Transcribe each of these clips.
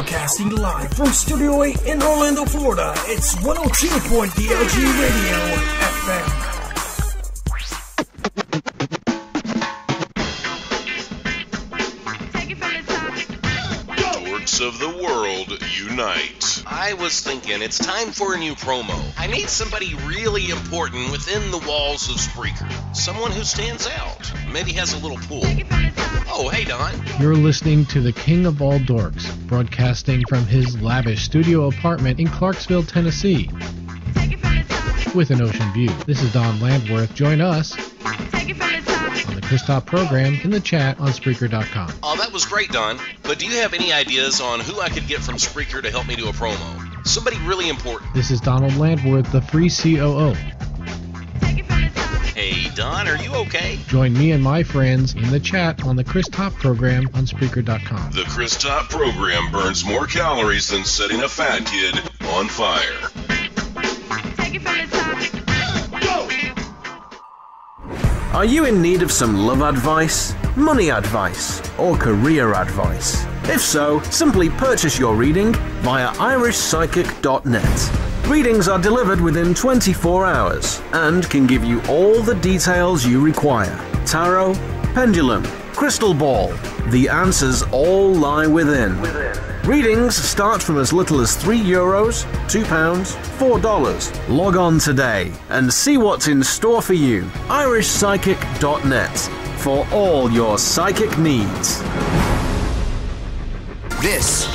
Broadcasting live from Studio 8 in Orlando, Florida. It's 102.DLG Radio FM. Of the world unite. I was thinking it's time for a new promo. I need somebody really important within the walls of Spreaker. Someone who stands out. Maybe has a little pull. Oh, hey, Don. You're listening to the King of All Dorks, broadcasting from his lavish studio apartment in Clarksville, Tennessee, with an ocean view. This is Don Landworth. Join us on the Chris Top program in the chat on Spreaker.com. Oh, that was great, Don. But do you have any ideas on who I could get from Spreaker to help me do a promo? Somebody really important. This is Donald Landworth, the free COO. Hey, Don, are you okay? Join me and my friends in the chat on the Chris Top program on Spreaker.com. The Chris Top program burns more calories than setting a fat kid on fire. Take it from the top. Go! Are you in need of some love advice, money advice, or career advice? If so, simply purchase your reading via irishpsychic.net. Readings are delivered within 24 hours and can give you all the details you require. Tarot, pendulum, crystal ball. The answers all lie within. Readings start from as little as €3, £2, $4. Log on today and see what's in store for you. irishpsychic.net for all your psychic needs. This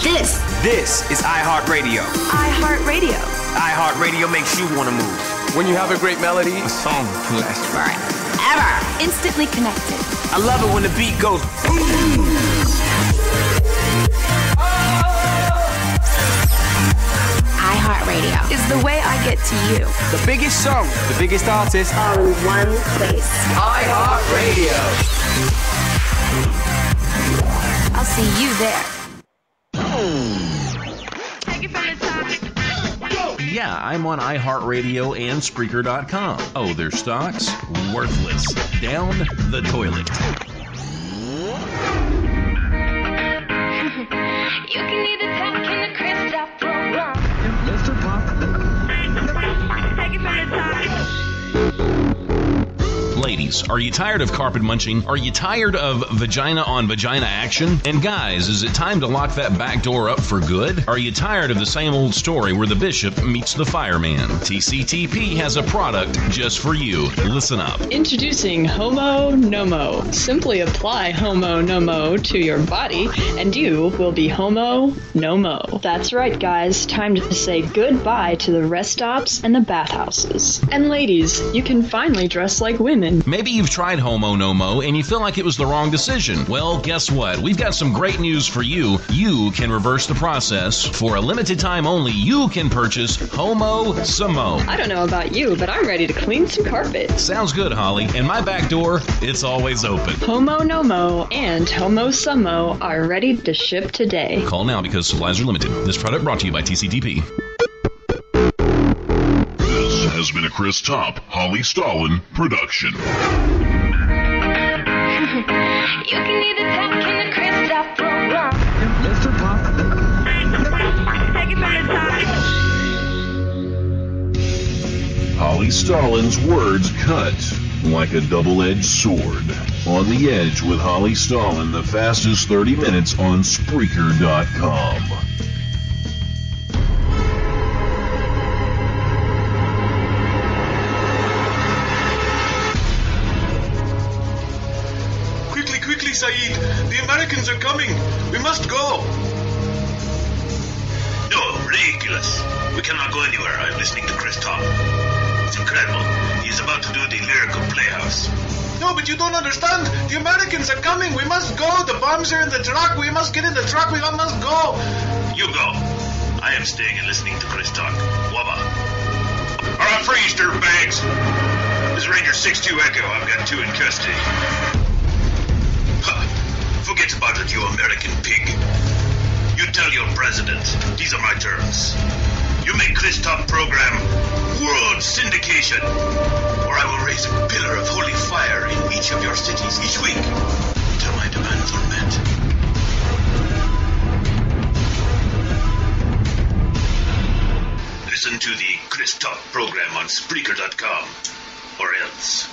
is iHeartRadio. iHeartRadio. iHeartRadio makes you want to move. When you have a great melody, a song can last forever. Instantly connected. I love it when the beat goes boom. iHeartRadio is the way I get to you. The biggest song, the biggest artist, all in one place. iHeartRadio. I'll see you there. Take it from the top. Yeah, I'm on iHeartRadio and Spreaker.com. Oh, their stocks? Worthless. Down the toilet. You can either talk in the Chris Top program. Mr. Pop. Take it from the top. Ladies, are you tired of carpet munching? Are you tired of vagina on vagina action? And guys, is it time to lock that back door up for good? Are you tired of the same old story where the bishop meets the fireman? TCTP has a product just for you. Listen up. Introducing Homo Nomo. Simply apply Homo Nomo to your body and you will be Homo Nomo. That's right, guys. Time to say goodbye to the rest stops and the bathhouses. And ladies, you can finally dress like women. Maybe you've tried Homo Nomo and you feel like it was the wrong decision. Well, guess what? We've got some great news for you. You can reverse the process. For a limited time only, you can purchase Homo Samo. I don't know about you, but I'm ready to clean some carpet. Sounds good, Holly. And my back door, it's always open. Homo Nomo and Homo Samo are ready to ship today. Call now because supplies are limited. This product brought to you by TCTP. Has been a Chris Top, Holly Stalin production. You can either talk in the Chris Top program. Mr. Pop. Take it from the top. Holly Stalin's words cut like a double-edged sword. On the Edge with Holly Stalin, the fastest 30 minutes on Spreaker.com. Quickly, Saeed. The Americans are coming. We must go. No, ridiculous. We cannot go anywhere. I'm listening to Chris Top. It's incredible. He's about to do the lyrical playhouse. No, but you don't understand. The Americans are coming. We must go. The bombs are in the truck. We must get in the truck. We must go. You go. I am staying and listening to Chris talk. Wabba. All right, freeze, dirtbags. This is Ranger 6-2 Echo. I've got 2 in custody. Forget about it, you American pig. You tell your president, these are my terms. You make Chris Top program world syndication, or I will raise a pillar of holy fire in each of your cities each week until my demands are met. Listen to the Chris Talk program on Spreaker.com, or else.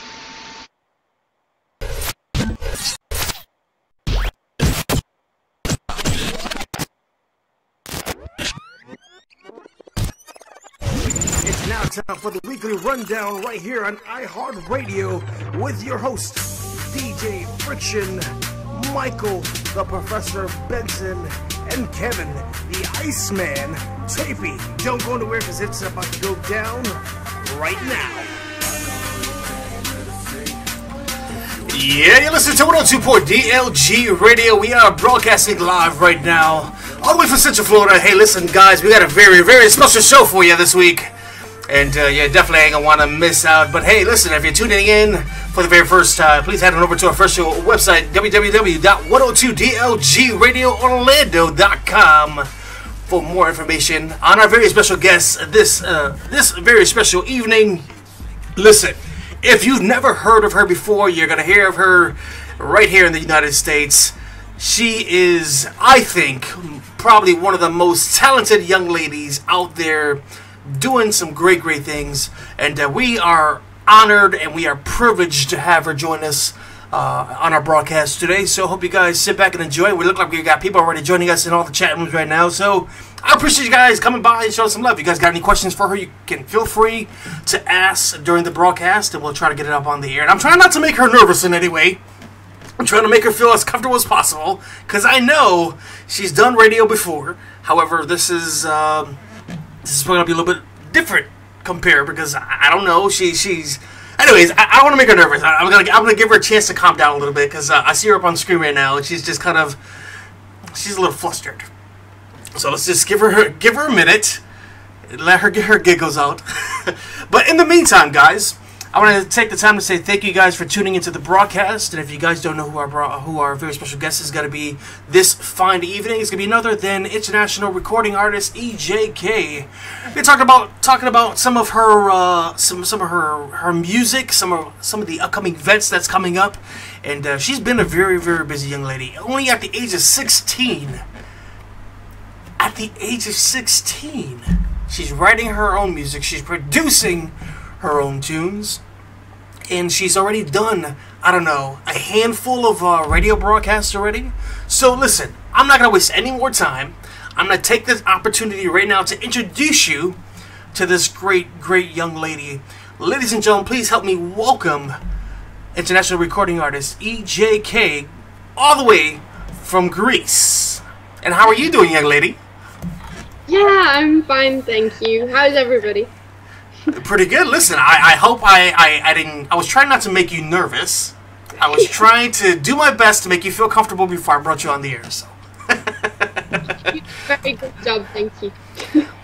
It's now time for the weekly rundown right here on iHeartRadio with your host, DJ Friction, Michael, the Professor Benson, and Kevin, the Iceman. Tapey, don't go anywhere because it's about to go down right now. Yeah, you listen to 102.4 DLG Radio. We are broadcasting live right now, all the way from Central Florida. Hey, listen, guys, we got a very, very special show for you this week. And you definitely ain't gonna want to miss out. But hey, listen, if you're tuning in for the very first time, please head on over to our official website, www.102dlgradioorlando.com, for more information on our very special guests this very special evening. Listen, if you've never heard of her before, you're gonna hear of her right here in the United States. She is, I think, probably one of the most talented young ladies out there, doing some great things, and we are honored and we are privileged to have her join us on our broadcast today. So I hope you guys sit back and enjoy. We look like we got people already joining us in all the chat rooms right now, so I appreciate you guys coming by and showing some love. If you guys got any questions for her, you can feel free to ask during the broadcast, and we'll try to get it up on the air. And I'm trying not to make her nervous in any way. I'm trying to make her feel as comfortable as possible, because I know she's done radio before. However, this is probably gonna be a little bit different compared, because I don't know. She's. Anyways, I don't want to make her nervous. I'm gonna give her a chance to calm down a little bit, because I see her up on the screen right now, and she's just she's a little flustered. So let's just give her a minute, and let her get her giggles out. But in the meantime, guys, I want to take the time to say thank you guys for tuning into the broadcast. And if you guys don't know who our very special guest is going to be this fine evening, it's going to be none other than international recording artist EJK. We're talking about some of her her music, some of the upcoming events that's coming up, and she's been a very, very busy young lady. Only at the age of 16. At the age of 16, she's writing her own music. She's producing her own tunes, and she's already done, I don't know, a handful of radio broadcasts already. So listen, I'm not going to waste any more time. I'm going to take this opportunity right now to introduce you to this great young lady. Ladies and gentlemen, please help me welcome international recording artist EJK, all the way from Greece. And how are you doing, young lady? Yeah, I'm fine, thank you. How's everybody? Pretty good. Listen, I hope I didn't. I was trying not to make you nervous. I was trying to do my best to make you feel comfortable before I brought you on the air. So. Very good job, thank you.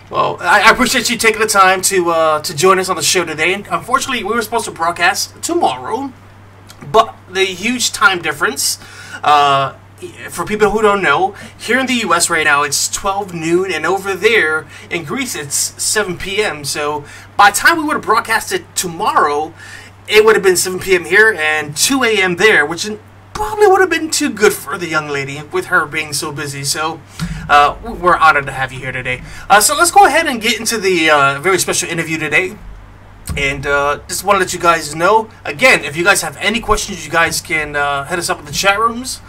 Well, I appreciate you taking the time to join us on the show today. And unfortunately, we were supposed to broadcast tomorrow, but the huge time difference. For people who don't know, here in the U.S. right now, it's 12 noon, and over there in Greece, it's 7 p.m. So by the time we would have broadcasted tomorrow, it would have been 7 p.m. here and 2 a.m. there, which probably would have been too good for the young lady with her being so busy. So we're honored to have you here today. So let's go ahead and get into the very special interview today. And just want to let you guys know, again, if you guys have any questions, you guys can hit us up in the chat rooms,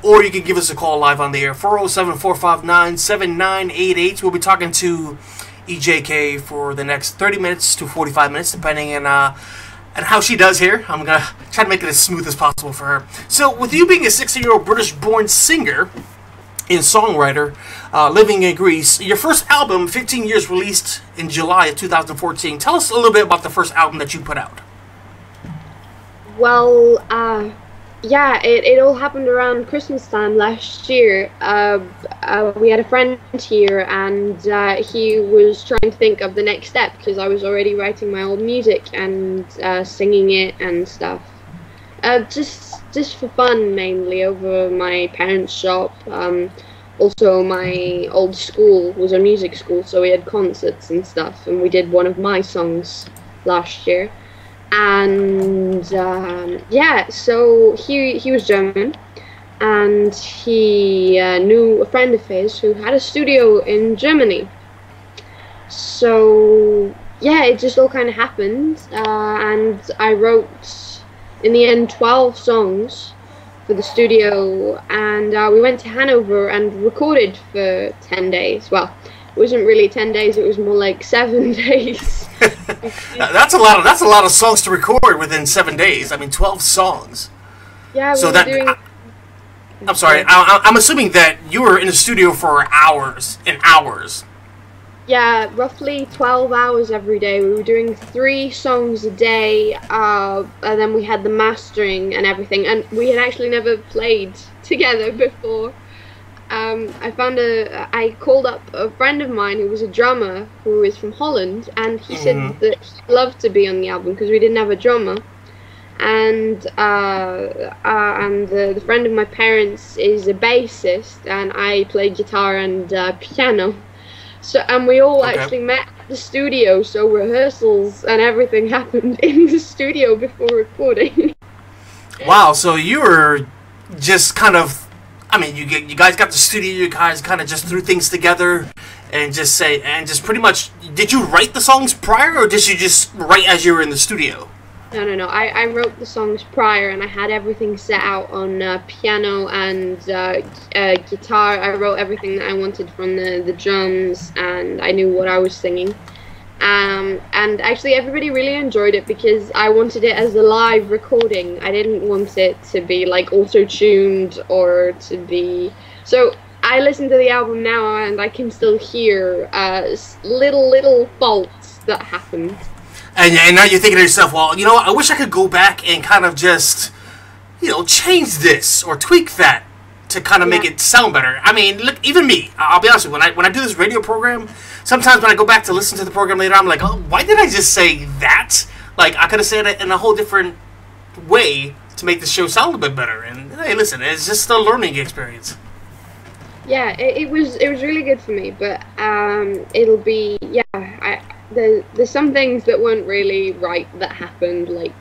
or you can give us a call live on the air, 407-459-7988. We'll be talking to EJK for the next 30 minutes to 45 minutes, depending on how she does here. I'm going to try to make it as smooth as possible for her. So, with you being a 16-year-old British-born singer and songwriter living in Greece, your first album, 15 Years, released in July of 2014. Tell us a little bit about the first album that you put out. Well, yeah, it all happened around Christmas time last year. We had a friend here, and he was trying to think of the next step, because I was already writing my old music and singing it and stuff. Just for fun, mainly, over my parents' shop. Also, my old school was a music school, so we had concerts and stuff, and we did one of my songs last year. And yeah, so he was German, and he knew a friend of his who had a studio in Germany. So yeah, it just all kind of happened, and I wrote in the end 12 songs for the studio, and we went to Hanover and recorded for 10 days. Well, it wasn't really 10 days, it was more like 7 days. That's a lot of songs to record within 7 days. I mean, 12 songs. Yeah, so I'm sorry. I'm assuming that you were in the studio for hours and hours. Yeah, roughly 12 hours every day. We were doing 3 songs a day, and then we had the mastering and everything. And we had actually never played together before. I called up a friend of mine who was a drummer who is from Holland, and he said that he'd love to be on the album because we didn't have a drummer. And the friend of my parents is a bassist, and I play guitar and piano. So, and we all actually met at the studio, so rehearsals and everything happened in the studio before recording. Wow, so you were just kind of, I mean, you guys got the studio, you guys kind of just threw things together and just pretty much, did you write the songs prior, or did you just write as you were in the studio? No. I wrote the songs prior, and I had everything set out on piano and guitar. I wrote everything that I wanted from the drums, and I knew what I was singing. And actually, everybody really enjoyed it because I wanted it as a live recording. I didn't want it to be like auto-tuned or to be... So I listen to the album now, and I can still hear little faults that happened. And now you're thinking to yourself, well, you know what, I wish I could go back and kind of just, change this or tweak that to kind of make it sound better. I mean, look, even me, I'll be honest with you, when I do this radio program, sometimes when I go back to listen to the program later, I'm like, oh, why did I just say that? Like, I could have said it in a whole different way to make the show sound a bit better. And, hey, listen, it's just a learning experience. Yeah, it was really good for me, but it'll be, there's some things that weren't really right that happened, like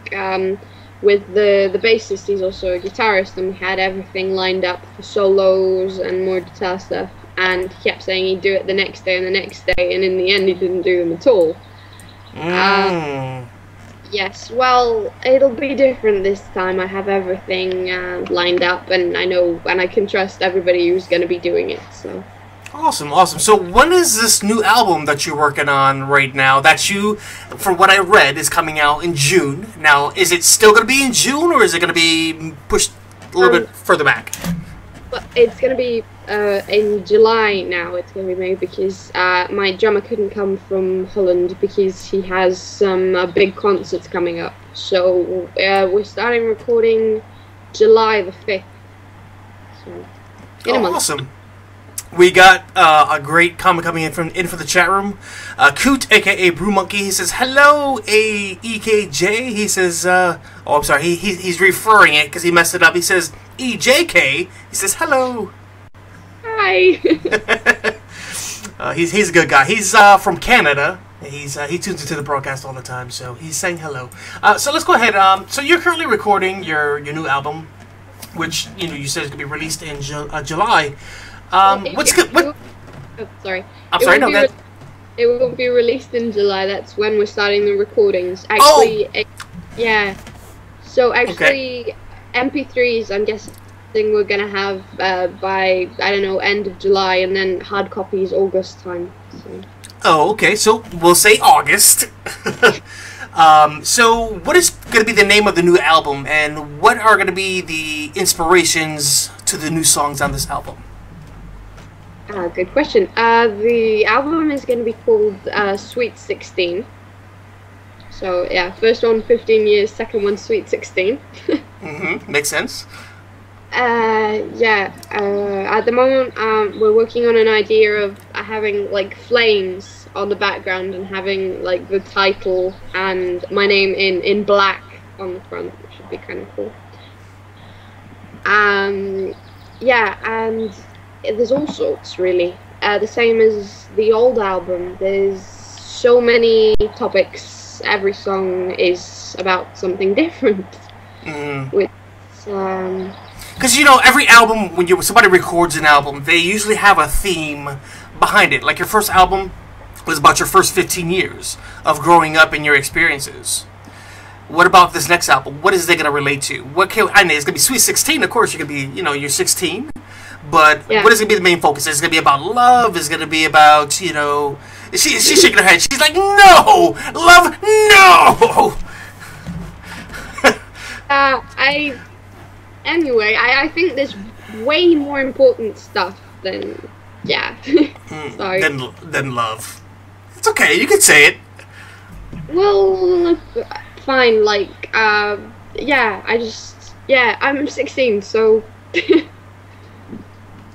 with the bassist, he's also a guitarist, and we had everything lined up for solos and more guitar stuff, and he kept saying he'd do it the next day and the next day, and in the end he didn't do them at all. Yes, well, it'll be different this time. I have everything lined up, and I know, and I can trust everybody who's going to be doing it, so... Awesome. So when is this new album that you're working on right now, that you, from what I read, is coming out in June? Now, is it still going to be in June, or is it going to be pushed a little bit further back? Well, it's going to be in July now. It's going to be made because my drummer couldn't come from Holland because he has some big concerts coming up. So we're starting recording July the 5th. So, in a month. Awesome. We got a great comment coming in for the chat room. Coot, aka Brew Monkey, he says, hello, EKJ. He says, I'm sorry, he's referring it because he messed it up. He says, EJK. He says, hello. Hi. He's a good guy. He's from Canada. He tunes into the broadcast all the time, so he's saying hello. So let's go ahead. So you're currently recording your new album, which you said is going to be released in July. What's good? What? Oh, sorry. I'm sorry. No, that. It won't be released in July. That's when we're starting the recordings. Actually, yeah. So actually, MP3s. I'm guessing we're gonna have by end of July, and then hard copies August time. So. Oh, okay. So we'll say August. So what is going to be the name of the new album, and what are going to be the inspirations to the new songs on this album? Good question. The album is going to be called Sweet 16. So, yeah, first one 15 years, second one Sweet 16. Makes sense. At the moment, we're working on an idea of having, like, flames on the background and having, like, the title and my name in black on the front, which would be kind of cool. And there's all sorts, really. The same as the old album. There's so many topics. Every song is about something different. Because every album, when somebody records an album, they usually have a theme behind it. Like your first album, was about your first 15 years of growing up and your experiences. What about this next album? What is it going to relate to? I know it's going to be Sweet 16, of course. You're going to be, you're 16. But what is going to be the main focus? Is it going to be about love? Is it going to be about, she's shaking her head. She's like, no! Love, no! Anyway, I think there's way more important stuff than, sorry. Than love. It's okay, you can say it. Well, fine, I'm 16, so...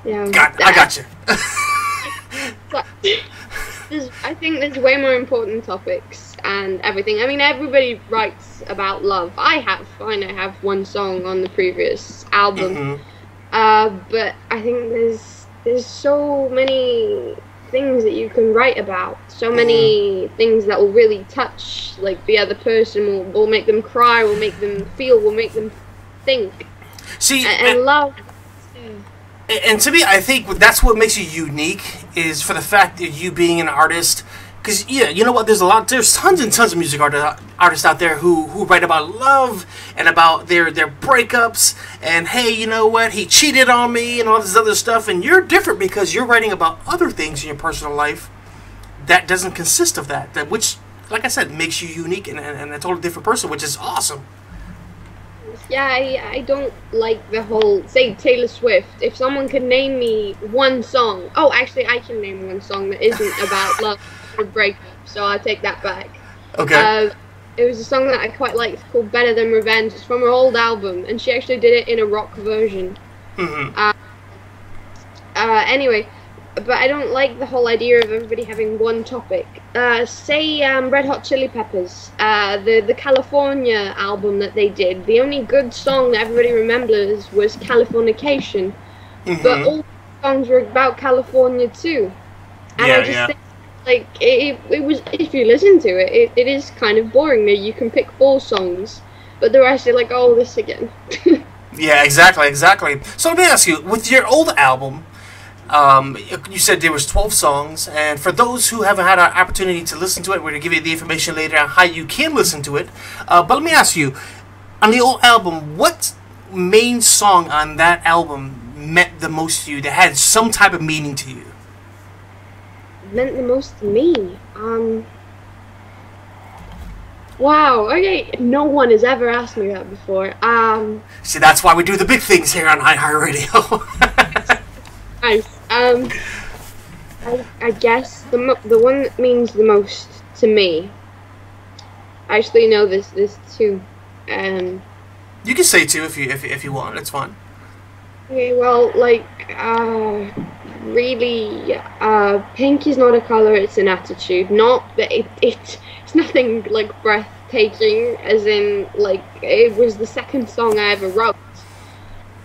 I got you. I think there's way more important topics and everything. I mean, everybody writes about love. I have one song on the previous album, but I think there's so many things that you can write about. So many things that will really touch the other person. Will make them cry. Will make them feel. Will make them think. See, and love. And to me, I think that's what makes you unique is for the fact that you being an artist. Because, you know what, there's tons and tons of music artists out there who write about love and about their breakups and, hey, you know what, he cheated on me and all this other stuff. And you're different because you're writing about other things in your personal life that doesn't consist of that which, like I said, makes you unique and a totally different person, which is awesome. Yeah, I don't like the whole, say, Taylor Swift. If someone could name me one song... Oh, actually, I can name one song that isn't about love or breakup, so I'll take that back. Okay. It was a song that I quite liked called Better Than Revenge. It's from her old album, and she actually did it in a rock version. Anyway, but I don't like the whole idea of everybody having one topic. Say Red Hot Chili Peppers, the California album that they did, the only good song that everybody remembers was Californication, but all the songs were about California too. And I just think, it was, if you listen to it, it is kind of boring that you can pick 4 songs, but the rest are like, oh, this again. Yeah, exactly. So let me ask you, with your old album, you said there was 12 songs, and for those who haven't had an opportunity to listen to it, we're going to give you the information later on how you can listen to it. But let me ask you, on the old album, what main song on that album meant the most to you, that had some type of meaning to you? Meant the most to me? Wow, okay, no one has ever asked me that before. See, that's why we do the big things here on iHeartRadio. Nice. I guess the one that means the most to me. I actually know there's 2. You can say 2 if you want. It's fine. Okay, well, really, pink is not a color; it's an attitude. Not that it's nothing breathtaking, as in it was the second song I ever wrote,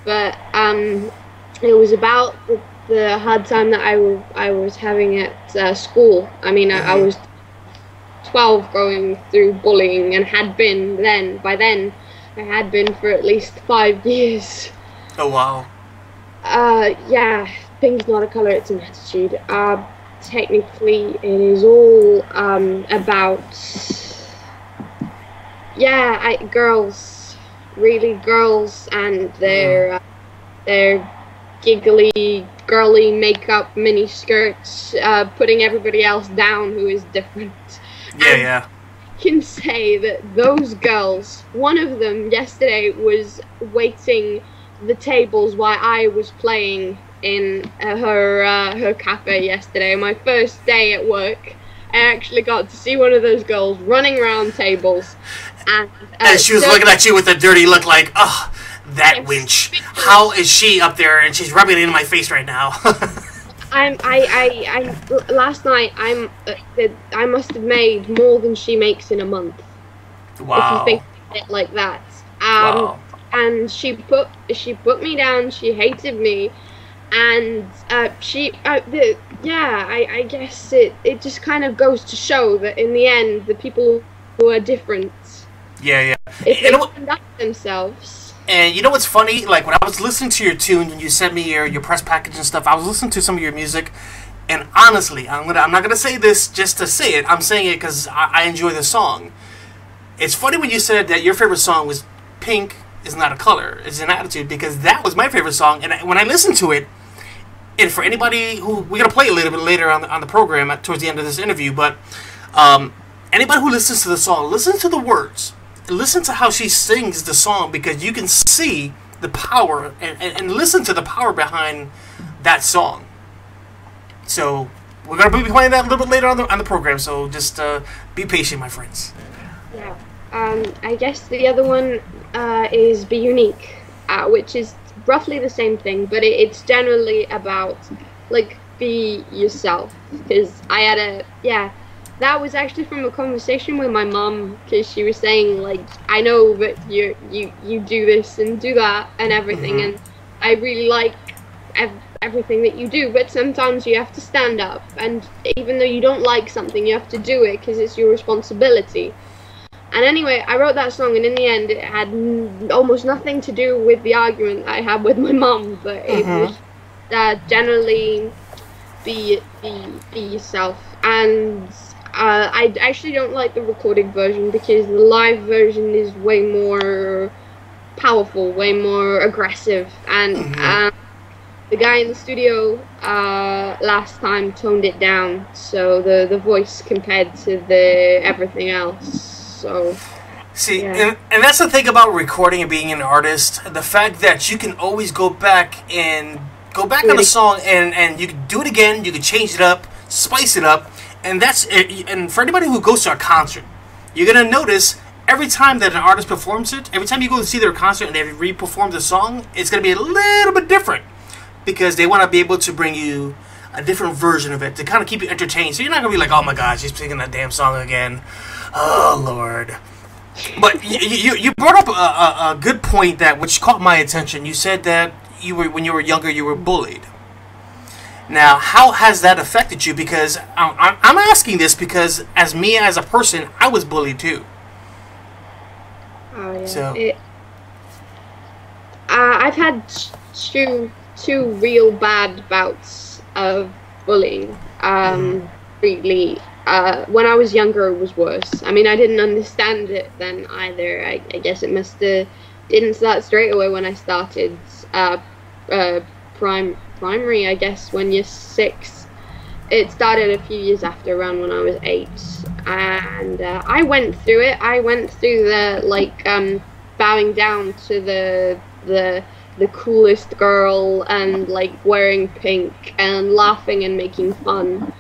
but it was about the hard time that I was having at school. I mean, I was 12 going through bullying and had been by then I had been for at least 5 years. Oh, wow. Yeah, pink's not a color, it's an attitude. Technically, it is all about, girls, really girls, and their giggly, girly makeup, mini skirts, putting everybody else down who is different. Yeah. I can say that those girls, one of them yesterday was waiting the tables while I was playing in her cafe yesterday. My first day at work, I actually got to see one of those girls running around tables, and she was looking at you with a dirty look, like, oh, that winch. How is she up there? And she's rubbing it in my face right now. Last night I must have made more than she makes in a month. Wow. If you think of it like that. Wow. And she put me down. She hated me, and I guess it just kind of goes to show that in the end, the people who are different, if they conduct themselves. And you know what's funny? Like, when I was listening to your tune and you sent me your press package and stuff, I was listening to some of your music, And honestly, I'm not gonna say this just to say it. I'm saying it because I enjoy the song. It's funny when you said that your favorite song was Pink is Not a Color, it's an Attitude, because that was my favorite song. And when I listened to it, and for anybody who, we're gonna play a little bit later on the program towards the end of this interview, but anybody who listens to the song, listen to the words, listen to how she sings the song, because you can see the power and listen to the power behind that song. So we're gonna be playing that a little bit later on the program. So just be patient, my friends. Yeah. I guess the other one is Be Unique, which is roughly the same thing, but it's generally about like be yourself. Because I had that was actually from a conversation with my mom, because she was saying like, I know that you do this and do that and everything, and I really like everything that you do, but sometimes you have to stand up, and even though you don't like something, you have to do it because it's your responsibility. And anyway, I wrote that song, and in the end it had almost nothing to do with the argument I had with my mom, but it was generally be yourself. And I actually don't like the recorded version, because the live version is way more powerful, way more aggressive, and the guy in the studio last time toned it down, so the voice compared to the everything else. So see, and that's the thing about recording and being an artist, the fact that you can always go back on a song and you can do it again, you can change it up, spice it up, and for anybody who goes to a concert, you're gonna notice every time that an artist performs it, every time you go to see their concert and they re-perform the song, it's gonna be a little bit different, because they want to be able to bring you a different version of it to kind of keep you entertained. So you're not going to be like, oh my God, she's singing that damn song again. Oh, Lord. But you brought up a good point which caught my attention. You said that when you were younger, you were bullied. Now, how has that affected you? Because I'm asking this because as a person, I was bullied too. Oh, yeah. So. I've had two real bad bouts of bullying. Really, when I was younger, it was worse. I mean, I didn't understand it then either. I guess it didn't start straight away when I started primary. I guess when you're 6, it started a few years after, around when I was 8, and I went through it. I went through the bowing down to the coolest girl and like wearing pink and laughing and making fun,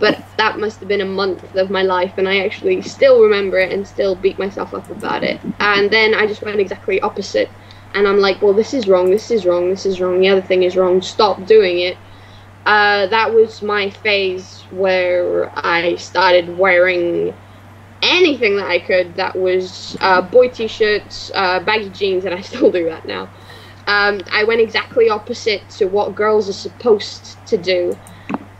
but that must have been a month of my life, and I actually still remember it and still beat myself up about it. And then I just went exactly opposite, and I'm like, well, this is wrong, this is wrong, this is wrong, the other thing is wrong, stop doing it. That was my phase where I started wearing anything that I could that was boy t-shirts, baggy jeans, and I still do that now. I went exactly opposite to what girls are supposed to do,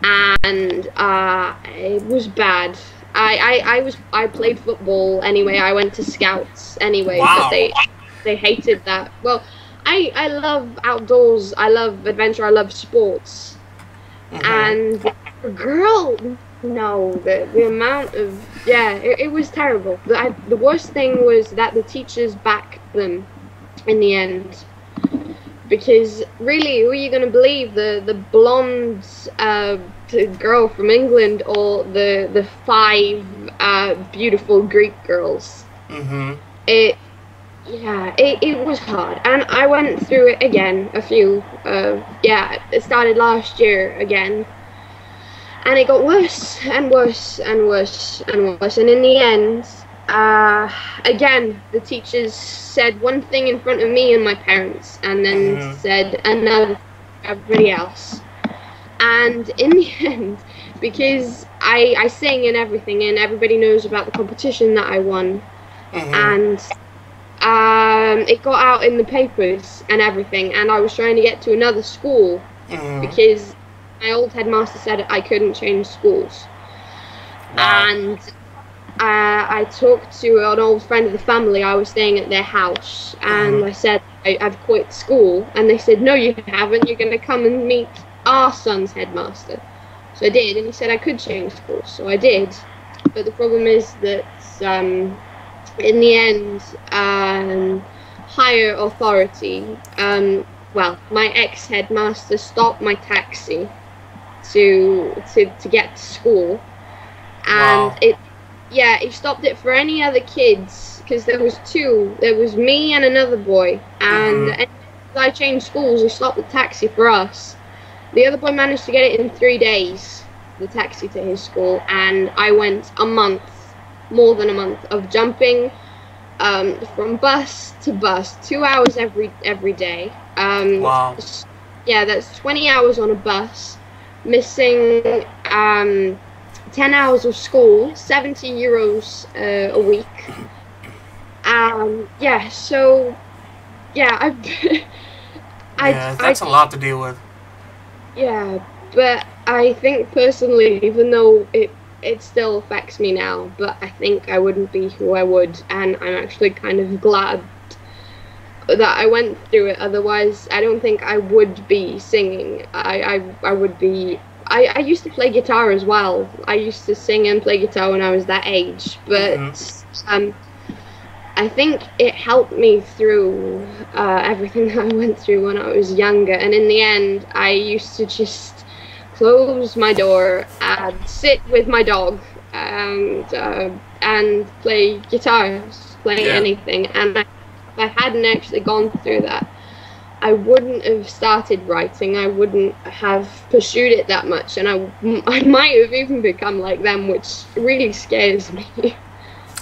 and it was bad. I played football anyway. I went to scouts anyway, wow. But they hated that. Well, I love outdoors. I love adventure. I love sports, and the girl. No, the amount of it was terrible. The worst thing was that the teachers backed them in the end. Because really, who are you going to believe? The blonde girl from England, or the 5 beautiful Greek girls? It was hard, and I went through it again. It started last year again, and it got worse and worse and worse and worse. And in the end, again, the teachers said one thing in front of me and my parents, and then said another for everybody else. And in the end, because I sing and everything, and everybody knows about the competition that I won, and it got out in the papers and everything, and I was trying to get to another school because my old headmaster said I couldn't change schools. And I talked to an old friend of the family. I was staying at their house, and I said, I've quit school. And they said, no, you haven't. You're going to come and meet our son's headmaster. So I did, and he said I could change schools, so I did. But the problem is that in the end, higher authority, my ex-headmaster stopped my taxi to get to school, and he stopped it for any other kids, because there was two. There was me and another boy, and as I changed schools, he stopped the taxi for us. The other boy managed to get it in 3 days, the taxi to his school, and I went more than a month of jumping from bus to bus, 2 hours every day. Wow. Yeah, that's 20 hours on a bus, missing 10 hours of school, 70 euros a week. That's a lot to deal with. Yeah, but I think personally, even though it still affects me now, but I think I wouldn't be who I would, and I'm actually kind of glad that I went through it. Otherwise, I don't think I would be singing. I would be. I used to play guitar as well. I used to sing and play guitar when I was that age, but I think it helped me through everything that I went through when I was younger. And in the end, I used to just close my door and sit with my dog and play guitar, play anything. And if I hadn't actually gone through that, I wouldn't have started writing. I wouldn't have pursued it that much, and I might have even become like them, which really scares me.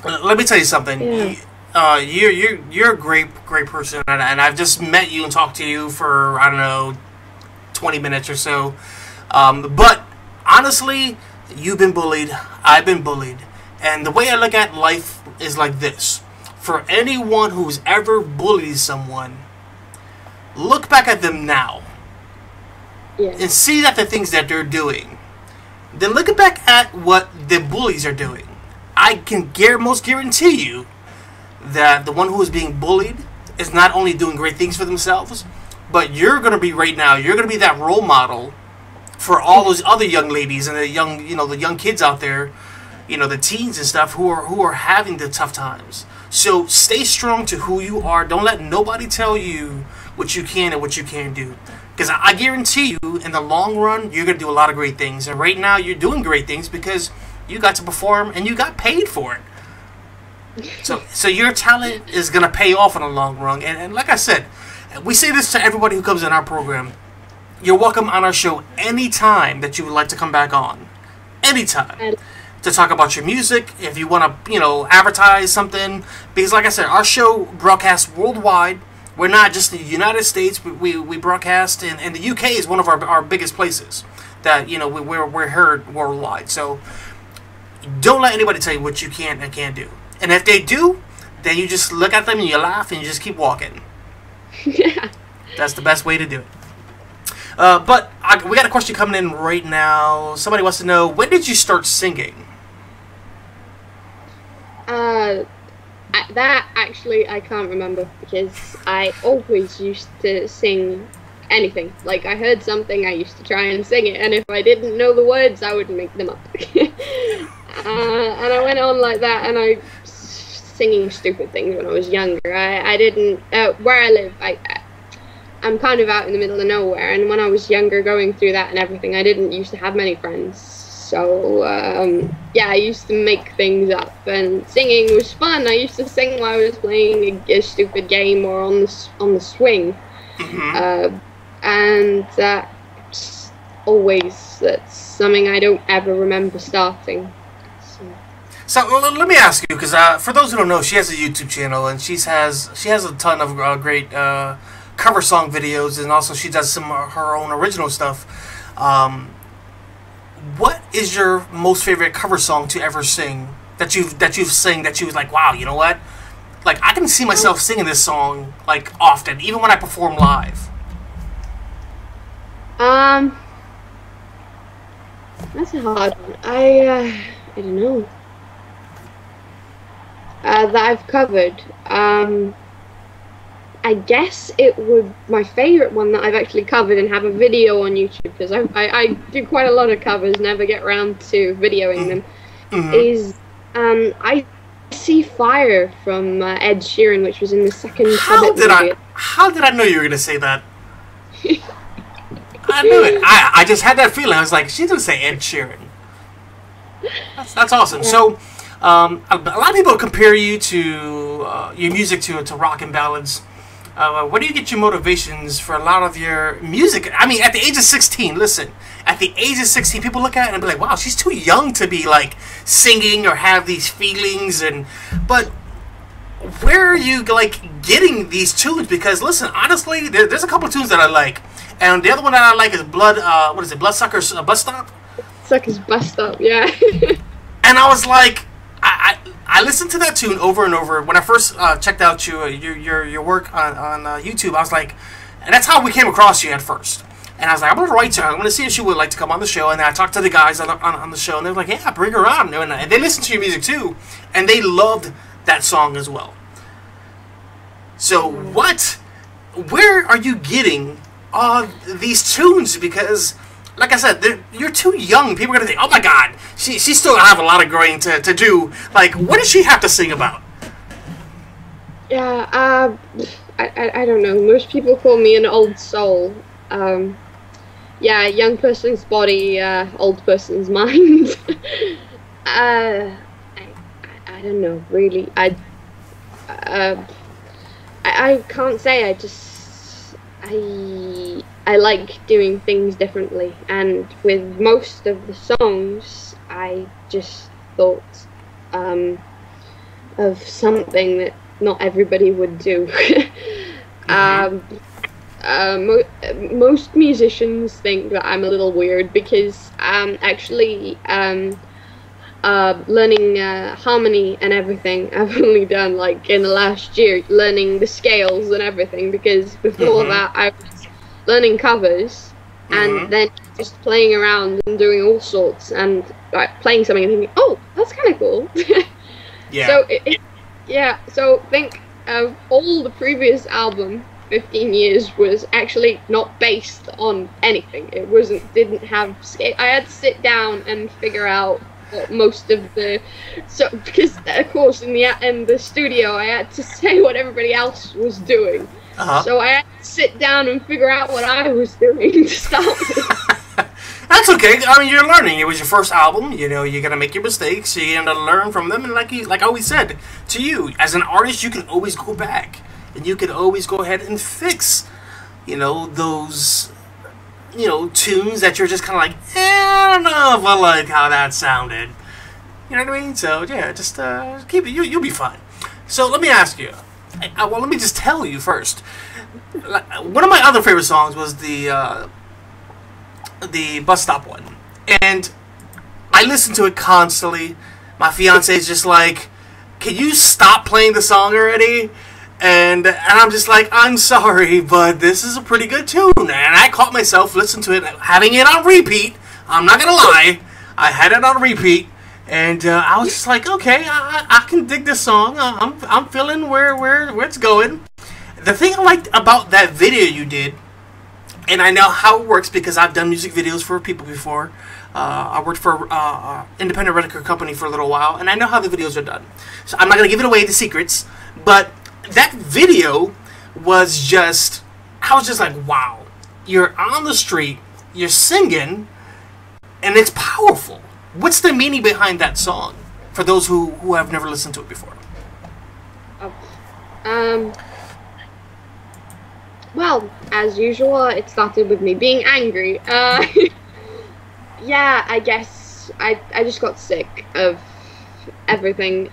Let me tell you something. Yeah. You're a great person, and I've just met you and talked to you for, I don't know, 20 minutes or so. But honestly, you've been bullied. I've been bullied, and the way I look at life is like this: for anyone who's ever bullied someone, look back at them now and see that the things that they're doing. Then look back at what the bullies are doing. I can most guarantee you that the one who is being bullied is not only doing great things for themselves, but you're going to be right now, you're going to be that role model for all those other young ladies and the young kids out there, the teens and stuff who are having the tough times. So stay strong to who you are. Don't let nobody tell you what you can and what you can't do. Because I guarantee you, in the long run, you're going to do a lot of great things. And right now, you're doing great things because you got to perform and you got paid for it. So your talent is going to pay off in the long run. And like I said, we say this to everybody who comes in our program. You're welcome on our show anytime that you would like to come back on. Anytime. To talk about your music, if you want to, advertise something. Because like I said, our show broadcasts worldwide. We're not just in the United States. We broadcast, and the UK is one of our biggest places that, we're heard worldwide. So don't let anybody tell you what you can and can't do. And if they do, then you just look at them and you laugh and you just keep walking. Yeah. That's the best way to do it. But we got a question coming in right now. Somebody wants to know, when did you start singing? That actually I can't remember, because I always used to sing anything. Like, I heard something, I used to try and sing it, and if I didn't know the words, I would make them up. And I went on like that, and I singing stupid things when I was younger. I didn't where I live. I'm kind of out in the middle of nowhere, and when I was younger, going through that and everything, I didn't used to have many friends. So, I used to make things up, and singing was fun. I used to sing while I was playing a stupid game or on the swing. Mm-hmm. And that's something I don't ever remember starting. So let me ask you, because for those who don't know, she has a YouTube channel, and she has a ton of great cover song videos, and also she does some of her own original stuff. What is your most favorite cover song to ever sing that you've sang that you was like, wow, you know what? Like, I can see myself singing this song like often, even when I perform live. That's a hard one. I don't know. That I've covered. I I guess it would, my favorite one that I've actually covered and have a video on YouTube, because I do quite a lot of covers, never get around to videoing them, is I See Fire from Ed Sheeran, which was in the second Hobbit movie. How did I know you were going to say that? I knew it. I just had that feeling. I was like, she didn't say Ed Sheeran. That's awesome. So, a lot of people compare you to your music to rock and ballads. Where do you get your motivations for a lot of your music? I mean, at the age of 16, listen, at the age of 16, people look at it and be like, wow, she's too young to be like singing or have these feelings. But where are you like getting these tunes? Because listen, honestly, there's a couple tunes that I like. And the other one that I like is Bloodsucker's Bus Stop? Sucker's Bus Stop, yeah. And I was like, I listened to that tune over and over. When I first checked out your work on YouTube, I was like, and that's how we came across you at first. And I was like, I'm going to write to her. I'm going to see if she would like to come on the show. And then I talked to the guys on the show, and they were like, yeah, bring her on. And they listened to your music too, and they loved that song as well. So where are you getting these tunes? Because, like I said, you're too young. People are going to think, oh my God, she still have a lot of growing to do. Like, what does she have to sing about? Yeah, I don't know. Most people call me an old soul. Yeah, young person's body, old person's mind. I don't know, really. I can't say. I like doing things differently, and with most of the songs, I just thought of something that not everybody would do. Most musicians think that I'm a little weird because actually learning harmony and everything, I've only done like in the last year, learning the scales and everything, because before that I was learning covers and then just playing around and doing all sorts and playing something and thinking, oh, that's kind of cool. Yeah. So think of all the previous album, 15 years, was actually not based on anything. It didn't have. I had to sit down and figure out what most of the. So because of course in the studio I had to say what everybody else was doing. So I had to sit down and figure out what I was doing to start with. That's okay. I mean, you're learning. It was your first album. You know, you're gonna make your mistakes. You're gonna learn from them. And like I always said to you, as an artist, you can always go back and you can always go ahead and fix, those, tunes that you're just kind of like, I don't know if I like how that sounded. You know what I mean? So yeah, just keep it. You'll be fine. So let me ask you. Well, let me just tell you first. One of my other favorite songs was the Bus Stop one, and I listen to it constantly. My fiance is just like, can you stop playing the song already? And I'm just like, I'm sorry, but this is a pretty good tune. And I caught myself listening to it, having it on repeat. I'm not gonna lie, I had it on repeat, and I was just like, okay, I can dig this song. I'm feeling where it's going. The thing I liked about that video you did, and I know how it works because I've done music videos for people before. I worked for an independent record company for a little while, and I know how the videos are done. So I'm not going to give it away, the secrets, but that video was just, I was just like, wow. You're on the street, you're singing, and it's powerful. What's the meaning behind that song for those who have never listened to it before? Well, as usual, it started with me being angry. Yeah, I guess I just got sick of everything.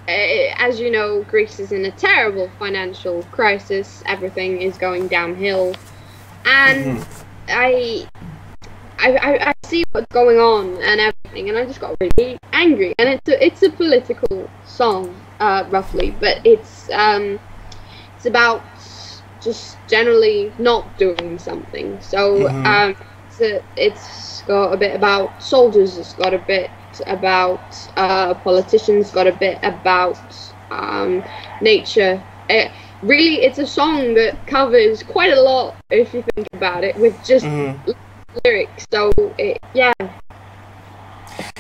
As you know, Greece is in a terrible financial crisis. Everything is going downhill, and I see what's going on and everything, and I just got really angry. And it's a political song, roughly, but it's about just generally not doing something. So it's got a bit about soldiers, it's got a bit about politicians, got a bit about nature. really, it's a song that covers quite a lot, if you think about it, with just lyrics. So, yeah.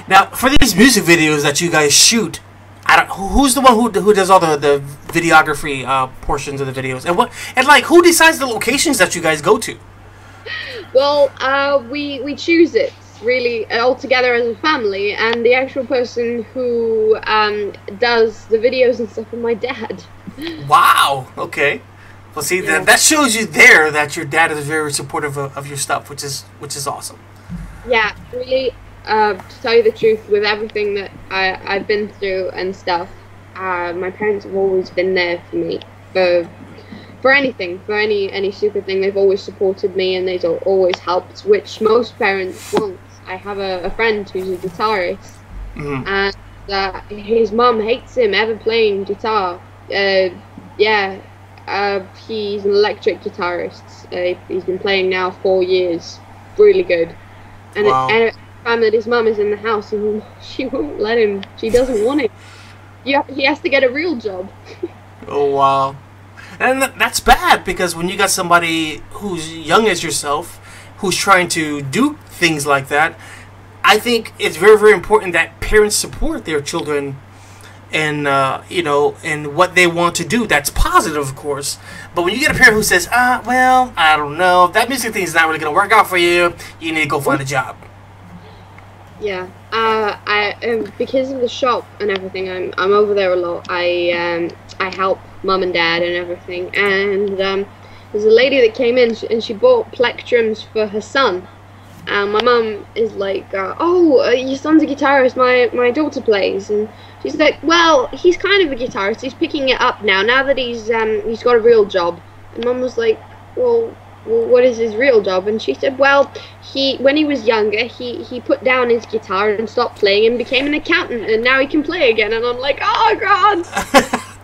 Now, for these music videos that you guys shoot, who's the one who does all the videography portions of the videos, and who decides the locations that you guys go to? Well, we choose it really all together as a family, and the actual person who does the videos and stuff is my dad. Wow. Okay. Well, see, that shows you there that your dad is very supportive of your stuff, which is awesome. Yeah, really. To tell you the truth, with everything that I've been through and stuff, my parents have always been there for me. For anything, for any stupid thing, they've always supported me, and they've always helped, which most parents won't. I have a friend who's a guitarist, and his mum hates him ever playing guitar. He's an electric guitarist. He's been playing now 4 years. Really good. And every time that his mum is in the house, she won't let him. She doesn't want him. He has to get a real job. Oh, wow. And that's bad, because when you got somebody who's young as yourself, who's trying to do things like that, I think it's very, very important that parents support their children and, and what they want to do. That's positive, of course. But when you get a parent who says, well, I don't know, that music thing is not really going to work out for you, you need to go find a job. Yeah, because of the shop and everything, I'm over there a lot. I help mum and dad and everything. And there's a lady that came in and she bought plectrums for her son. And my mum is like, your son's a guitarist. My daughter plays. And she's like, well, he's kind of a guitarist. He's picking it up now that he's got a real job. And mum was like, well, what is his real job? And she said, well, when he was younger, he put down his guitar and stopped playing and became an accountant, and now he can play again. And I'm like, oh God.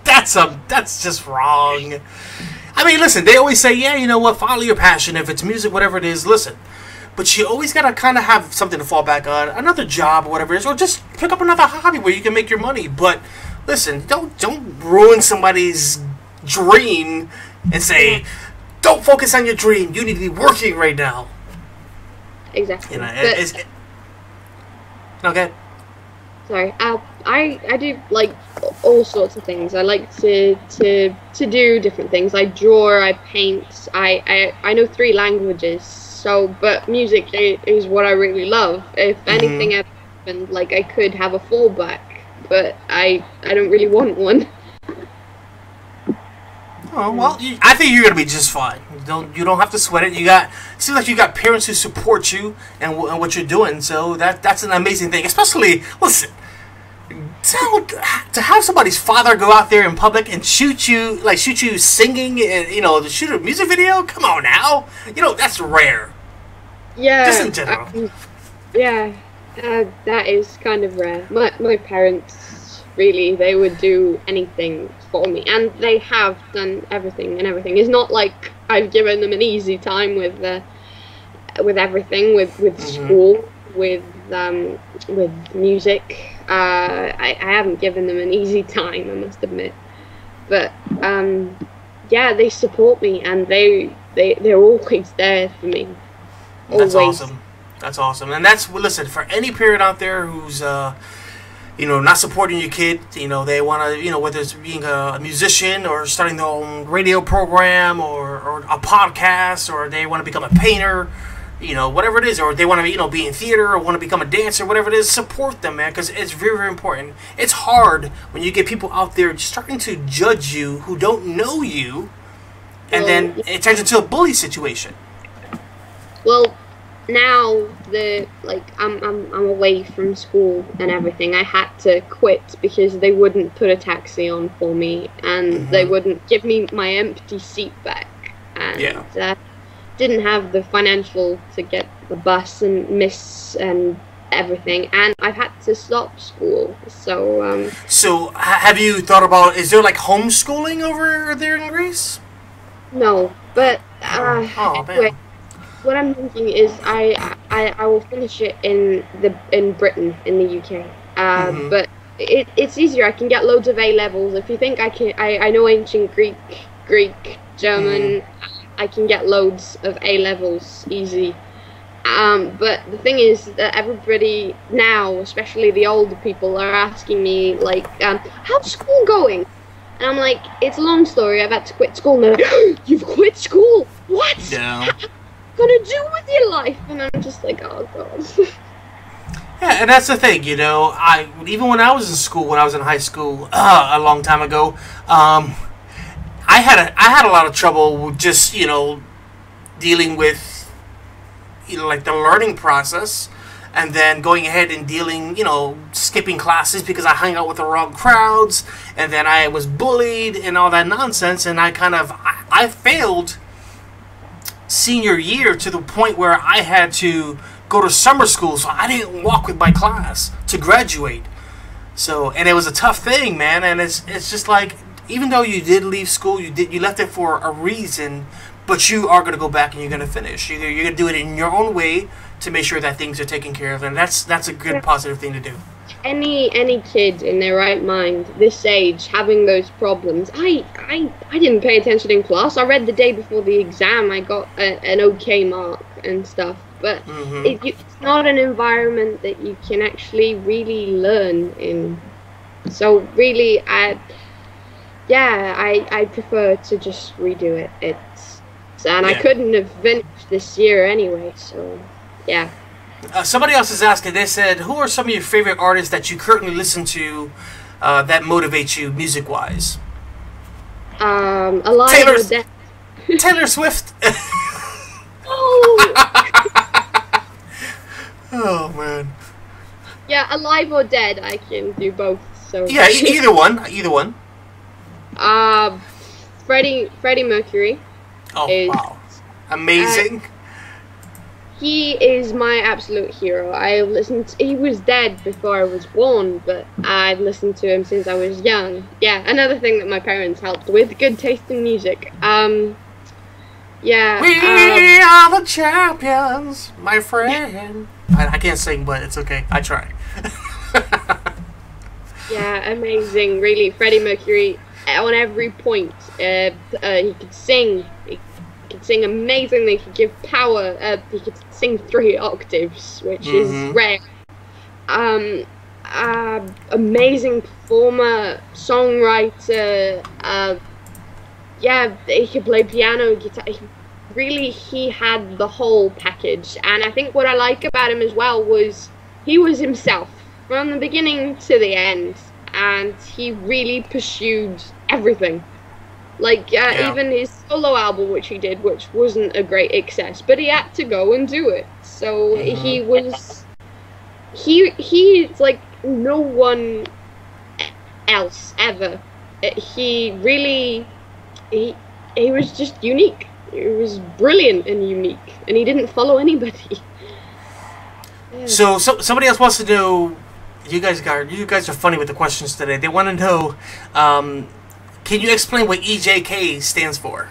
That's just wrong. I mean, listen, they always say, yeah, you know what, follow your passion. If it's music, whatever it is, listen. But you always gotta kind of have something to fall back on, another job or whatever it is, or just pick up another hobby where you can make your money. But listen, don't ruin somebody's dream and say, don't focus on your dream. You need to be working right now. Exactly. Okay. Sorry. I do like all sorts of things. I like to do different things. I draw. I paint. I know 3 languages. So, but music is what I really love. If anything ever happened, like, I could have a fallback, but I don't really want one. Oh, well, I think you're gonna be just fine. You don't have to sweat it. It seems like you got parents who support you and what you're doing. So that's an amazing thing. Especially, listen, to have somebody's father go out there in public and shoot you singing, and to shoot a music video. Come on now, that's rare. Yeah. Just in general. That is kind of rare. My parents, really, they would do anything for me, and they have done everything. It's not like I've given them an easy time with everything, with school, with music. I haven't given them an easy time, I must admit. But they support me, and they're always there for me. Always. That's awesome. And listen, for any parent out there who's not supporting your kid, they want to, whether it's being a musician or starting their own radio program or a podcast, or they want to become a painter, whatever it is, or they want to, be in theater or want to become a dancer, whatever it is, support them, man, because it's very, very important. It's hard when you get people out there starting to judge you who don't know you, and then it turns into a bully situation. Well, now I'm away from school and everything. I had to quit because they wouldn't put a taxi on for me, and they wouldn't give me my empty seat back, and didn't have the financial to get the bus and miss and everything, and I've had to stop school. So So have you thought about, is there homeschooling over there in Greece? No, but anyway. What I'm thinking is I will finish it in Britain, in the UK. But it's easier. I can get loads of A levels. If you think I know ancient Greek, Greek, German. I can get loads of A levels easy. But the thing is that everybody now, especially the older people, are asking me, like, how's school going? And I'm like, it's a long story, I've had to quit school. And they're like, you've quit school? What? Yeah. What are you gonna do with your life? And I'm just like, oh god. Yeah, and that's the thing, you know. Even when I was in school, when I was in high school, a long time ago, I had a lot of trouble with just, you know, dealing with, you know, like the learning process, and then going ahead and dealing, you know, skipping classes because I hung out with the wrong crowds, and then I was bullied and all that nonsense, and I failed senior year to the point where I had to go to summer school, so I didn't walk with my class to graduate. So, and it was a tough thing, man, and it's just like, even though you did leave school, you left it for a reason, but you are going to go back and you're going to finish. You're going to do it in your own way to make sure that things are taken care of, and that's a good positive thing to do. Any kid in their right mind, this age, having those problems, I didn't pay attention in class. I read the day before the exam. I got an okay mark and stuff, but it's not an environment that you can actually really learn in. So really, I prefer to just redo it. I couldn't have finished this year anyway, so yeah. Somebody else is asking, they said, who are some of your favorite artists that you currently listen to that motivate you music-wise? Alive or Dead. Taylor Swift. Oh! Oh, man. Yeah, Alive or Dead, I can do both. So yeah, either one. Freddie Mercury. Oh, wow. Amazing. He is my absolute hero. He was dead before I was born, but I've listened to him since I was young. Yeah, another thing that my parents helped with, good taste in music. Yeah. We are the champions, my friend. Yeah. I can't sing, but it's okay. I try. Yeah, amazing. Really, Freddie Mercury, on every point, he could sing. He could sing amazingly. He could give power. He could sing 3 octaves, which is rare. Amazing performer, songwriter. Yeah, he could play piano, guitar. He had the whole package. And I think what I like about him as well was he was himself from the beginning to the end, and he really pursued everything. Like, even his solo album, which he did, which wasn't a great success, but he had to go and do it. So he's like no one else ever. He was just unique. He was brilliant and unique, and he didn't follow anybody. Yeah. So somebody else wants to know. You guys are funny with the questions today. They want to know. Can you explain what EJK stands for?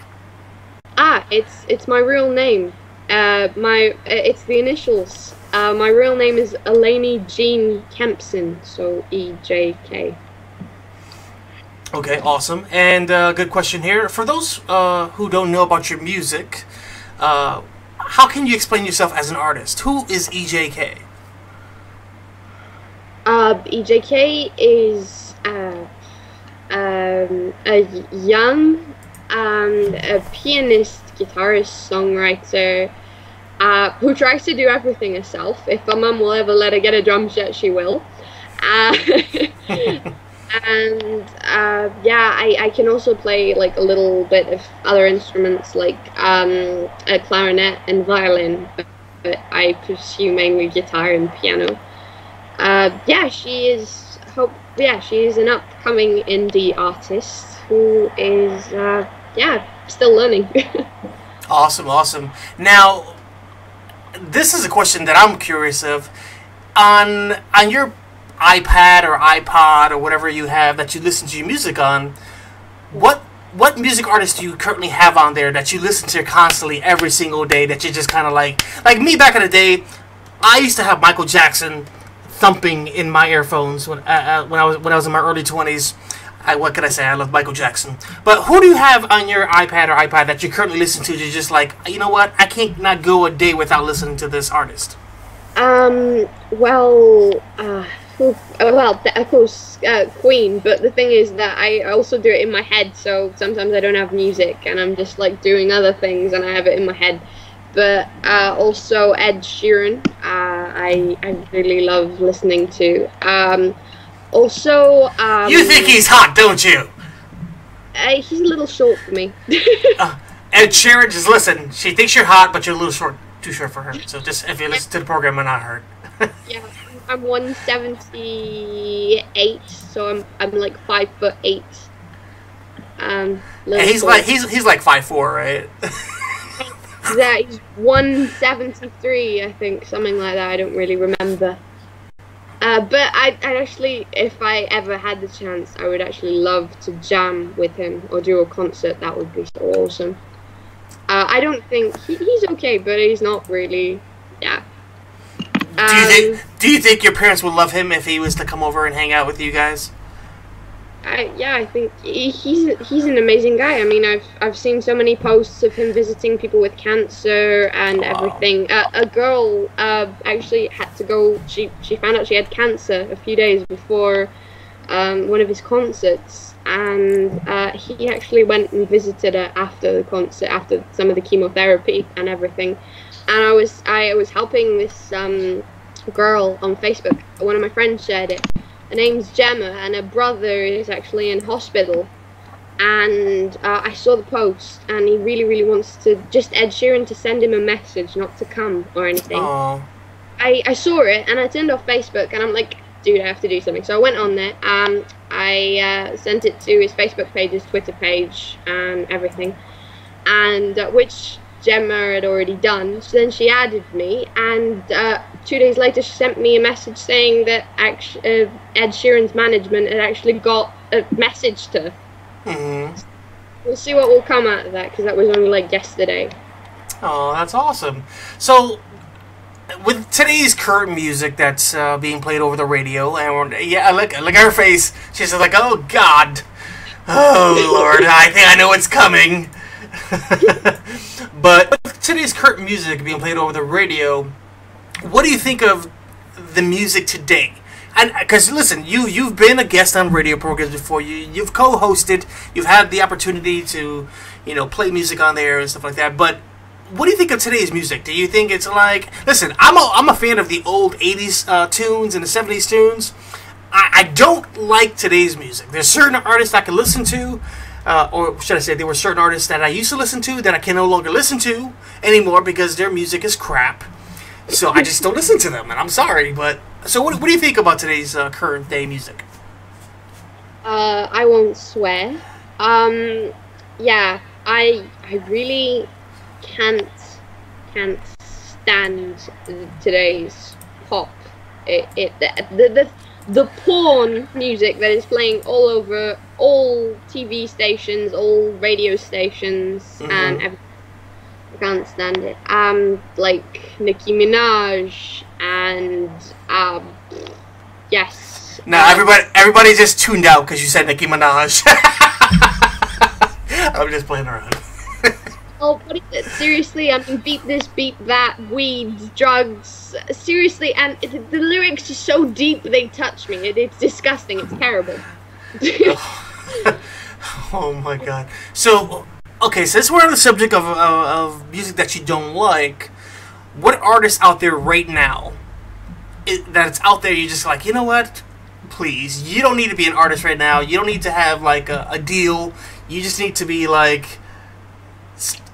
It's my real name. It's the initials. My real name is Eleni Jean Kempson, so EJK. Okay, awesome. And good question here. For those who don't know about your music, how can you explain yourself as an artist? Who is EJK? EJK is a young a pianist, guitarist, songwriter who tries to do everything herself. If her mum will ever let her get a drum set, she will. And I can also play like a little bit of other instruments like a clarinet and violin, but I pursue mainly guitar and piano. She is an upcoming indie artist who is still learning. Awesome. Now, this is a question that I'm curious of. On your iPad or iPod or whatever you have that you listen to your music on, what music artists do you currently have on there that you listen to constantly every single day that you just kind of like me back in the day? I used to have Michael Jackson thumping in my earphones when I was in my early 20s. what can I say? I love Michael Jackson. But who do you have on your iPad or iPod that you currently listen to? You're just like, you know what? I can't not go a day without listening to this artist. Of course, Queen. But the thing is that I also do it in my head. So sometimes I don't have music, and I'm just like doing other things, and I have it in my head. But also Ed Sheeran. I really love listening to. Also, you think he's hot, don't you? He's a little short for me. Ed Sheeran, just listen. She thinks you're hot, but you're a little short, too short for her. So just if you listen to the program and not her. Yeah, I'm 178, so I'm like 5'8". And he's like 5'4", right? Yeah, he's 173, I think, something like that. I don't really remember. But I'd actually, if I ever had the chance, I would actually love to jam with him or do a concert. That would be so awesome. I don't think he's okay, but he's not really. Yeah. Do you think your parents would love him if he was to come over and hang out with you guys? I think he's an amazing guy. I mean, I've seen so many posts of him visiting people with cancer and everything. A girl actually had to go. She found out she had cancer a few days before one of his concerts, and he actually went and visited her after the concert, after some of the chemotherapy and everything. And I was helping this girl on Facebook. One of my friends shared it. Her name's Gemma, and her brother is actually in hospital. And I saw the post, and he really, really wants to just Ed Sheeran to send him a message, not to come or anything. Aww. I saw it, and I turned off Facebook, and I'm like, dude, I have to do something. So I went on there. I sent it to his Facebook page, his Twitter page, and everything, and which Gemma had already done. So then she added me, and 2 days later she sent me a message saying that Ed Sheeran's management had actually got a message to her. Mm-hmm. We'll see what will come out of that, because that was only like yesterday. Oh, that's awesome. So, with today's current music that's being played over the radio, and look at her face. She's like, oh God, oh Lord, I think I know what's coming. But with today's current music being played over the radio, what do you think of the music today? And because listen, you've been a guest on radio programs before. You've co-hosted. You've had the opportunity to play music on there and stuff like that. But what do you think of today's music? Do you think it's like, listen, I'm a fan of the old 80s tunes and the 70s tunes. I don't like today's music. There's certain artists I can listen to. Or should I say, there were certain artists that I used to listen to that I can no longer listen to anymore because their music is crap. So I just don't listen to them, and I'm sorry. But so, what do you think about today's current day music? I won't swear. Yeah, I really can't stand today's pop. The porn music that is playing all over all TV stations, all radio stations, and everything. I can't stand it. Like Nicki Minaj and yes. No, everybody just tuned out because you said Nicki Minaj. I'm just playing around. Oh, what is it? Seriously, I mean, beat this, beat that, weed, drugs. Seriously, and the lyrics are so deep they touch me. It's disgusting. It's terrible. Oh my God. So, okay, since we're on the subject of music that you don't like, what artists out there right now that's out there you're just like, you know what? Please, you don't need to be an artist right now. You don't need to have like a deal. You just need to be like,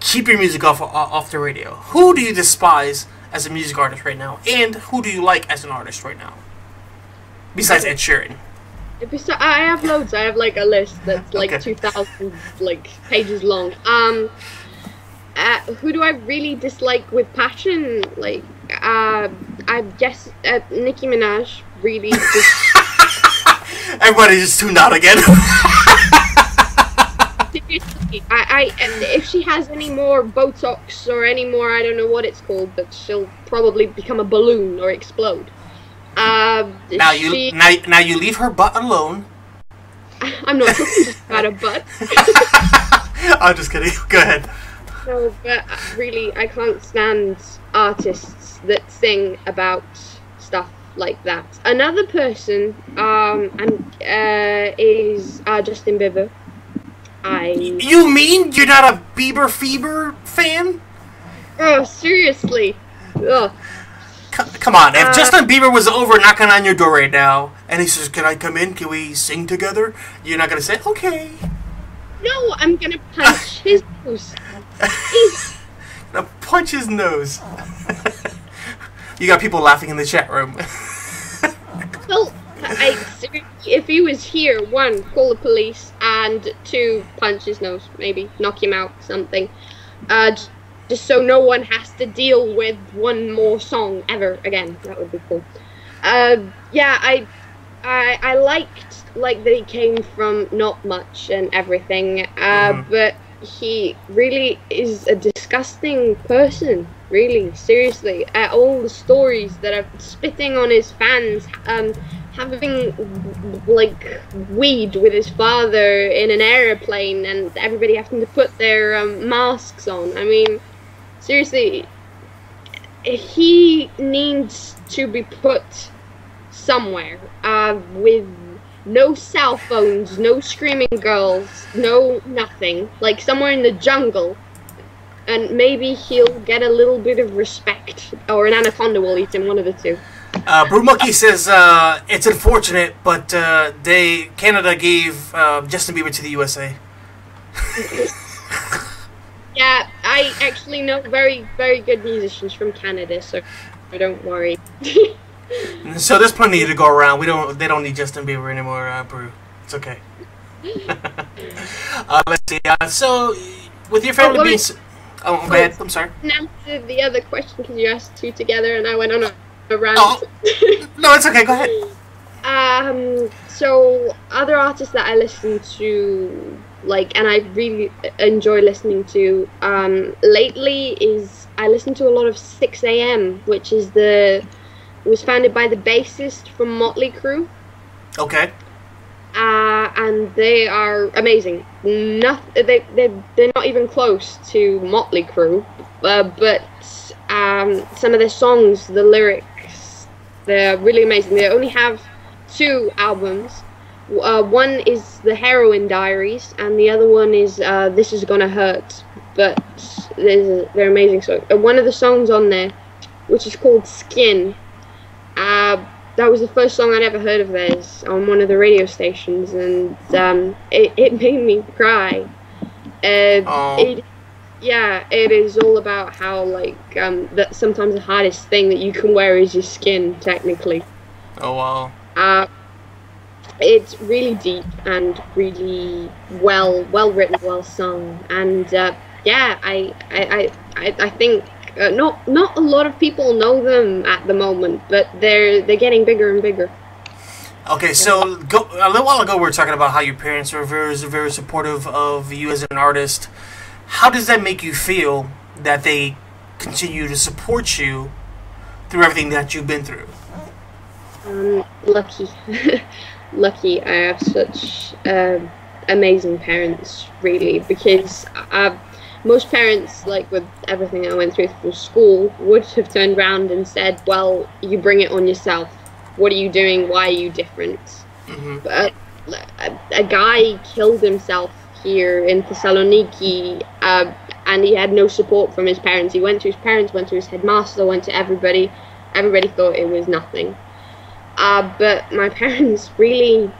keep your music off the radio. Who do you despise as a music artist right now, and who do you like as an artist right now? Besides Ed Sheeran. I have loads. I have like a list that's like 2,000 like pages long. Who do I really dislike with passion? Like, I guess Nicki Minaj really. Everybody just tuned out again. Seriously, if she has any more Botox or any more, I don't know what it's called, but she'll probably become a balloon or explode. Now you leave her butt alone. I'm not talking just about a butt. I'm just kidding. Go ahead. No, but really, I can't stand artists that sing about stuff like that. Another person is Justin Bieber. You mean you're not a Bieber Fever fan? Oh, seriously. Ugh. Come on, if Justin Bieber was over knocking on your door right now, and he says, "Can I come in? Can we sing together?" You're not gonna say, "Okay." No, I'm gonna punch his nose. Gonna punch his nose. You got people laughing in the chat room. Well, seriously, if he was here, 1, call the police, and 2, punch his nose, maybe knock him out, something. Just so no one has to deal with one more song ever again. That would be cool. Yeah, I liked that he came from not much and everything, but he really is a disgusting person. Really, seriously. All the stories that are spitting on his fans, having weed with his father in an airplane, and everybody having to put their masks on. I mean, seriously, he needs to be put somewhere with no cell phones, no screaming girls, no nothing, like somewhere in the jungle, and maybe he'll get a little bit of respect, or an anaconda will eat him, one of the two. Brew Monkey says it's unfortunate, but Canada gave Justin Bieber to the USA. Yeah, I actually know very, very good musicians from Canada, so don't worry. So there's plenty to go around. They don't need Justin Bieber anymore, Brew. It's okay. Let's see. So with your family being... go ahead. I'm sorry. Answer the other question because you asked 2 together, and I went on a rant. Oh. No, it's okay. Go ahead. So other artists that I listen to, and I really enjoy listening to lately is I listen to a lot of 6 AM, which was founded by the bassist from Motley Crue. Okay. And they are amazing. They're not even close to Motley Crue, but some of their songs, the lyrics, they're really amazing. They only have 2 albums. One is The Heroin Diaries, and the other one is This Is Gonna Hurt. But they're amazing songs. One of the songs on there, which is called Skin, that was the first song I'd ever heard of theirs on one of the radio stations, and it made me cry. It is all about how that sometimes the hardest thing that you can wear is your skin, technically. Oh wow. It's really deep and really well written, well sung, and I think not a lot of people know them at the moment, but they're getting bigger and bigger. Okay, so a little while ago we were talking about how your parents were very, very supportive of you as an artist. How does that make you feel that they continue to support you through everything that you've been through? Lucky. Lucky. I have such amazing parents, really, because most parents, with everything I went through school, would have turned around and said, well, you bring it on yourself. What are you doing? Why are you different? Mm-hmm. But a guy killed himself here in Thessaloniki, and he had no support from his parents. He went to his parents, went to his headmaster, went to everybody. Everybody thought it was nothing. But my parents really,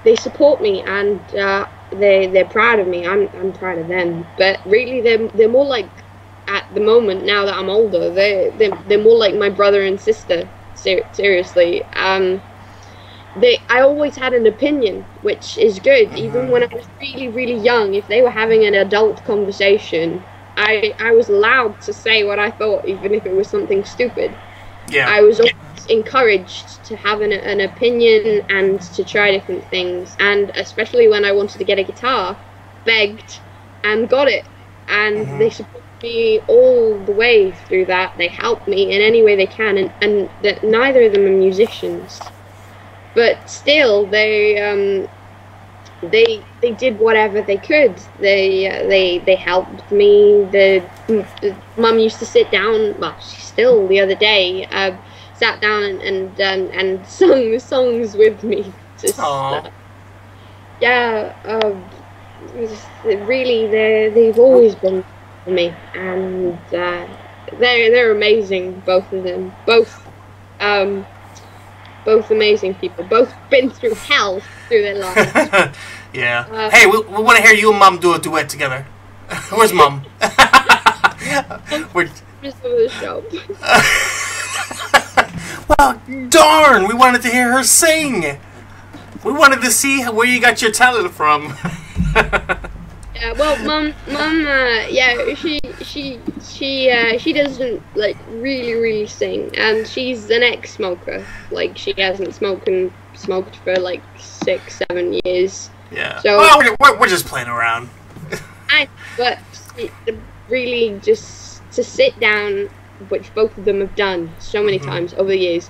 they support me, and they're proud of me. I'm proud of them. But really, they're more like, at the moment, now that I'm older, they're more like my brother and sister. Seriously. I always had an opinion, which is good. Even when I was really, really young, if they were having an adult conversation, I was allowed to say what I thought, even if it was something stupid. Yeah. I was always encouraged to have an opinion and to try different things, and especially when I wanted to get a guitar, begged and got it, and they supported me all the way through that. They helped me in any way they can, and neither of them are musicians, but still they they did whatever they could. They helped me. The mum used to sit down. Well, she still the other day sat down and sung the songs with me. Just, really, they've always been for me, and they're amazing. Both of them, both amazing people. Both been through hell through their lives. Yeah. Hey, we want to hear you and Mom do a duet together. Where's Mom? We're just over the shop. Well, darn! We wanted to hear her sing. We wanted to see where you got your talent from. Yeah, well, Mum, she doesn't like really sing, and she's an ex-smoker. Like, she hasn't smoked for like 6-7 years. Yeah. So well, we're just playing around. But really, just to sit down, which both of them have done so many times over the years,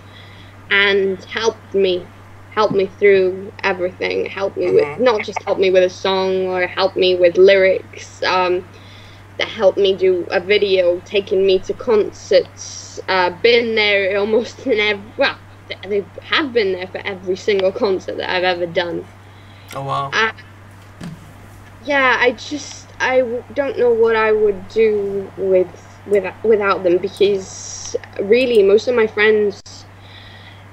and help me through everything. Help me with, not just help me with a song or help me with lyrics. That helped me do a video, taken me to concerts. Been there almost in every. They have been there for every single concert that I've ever done. Oh wow. Yeah, I don't know what I would do without them, because really most of my friends,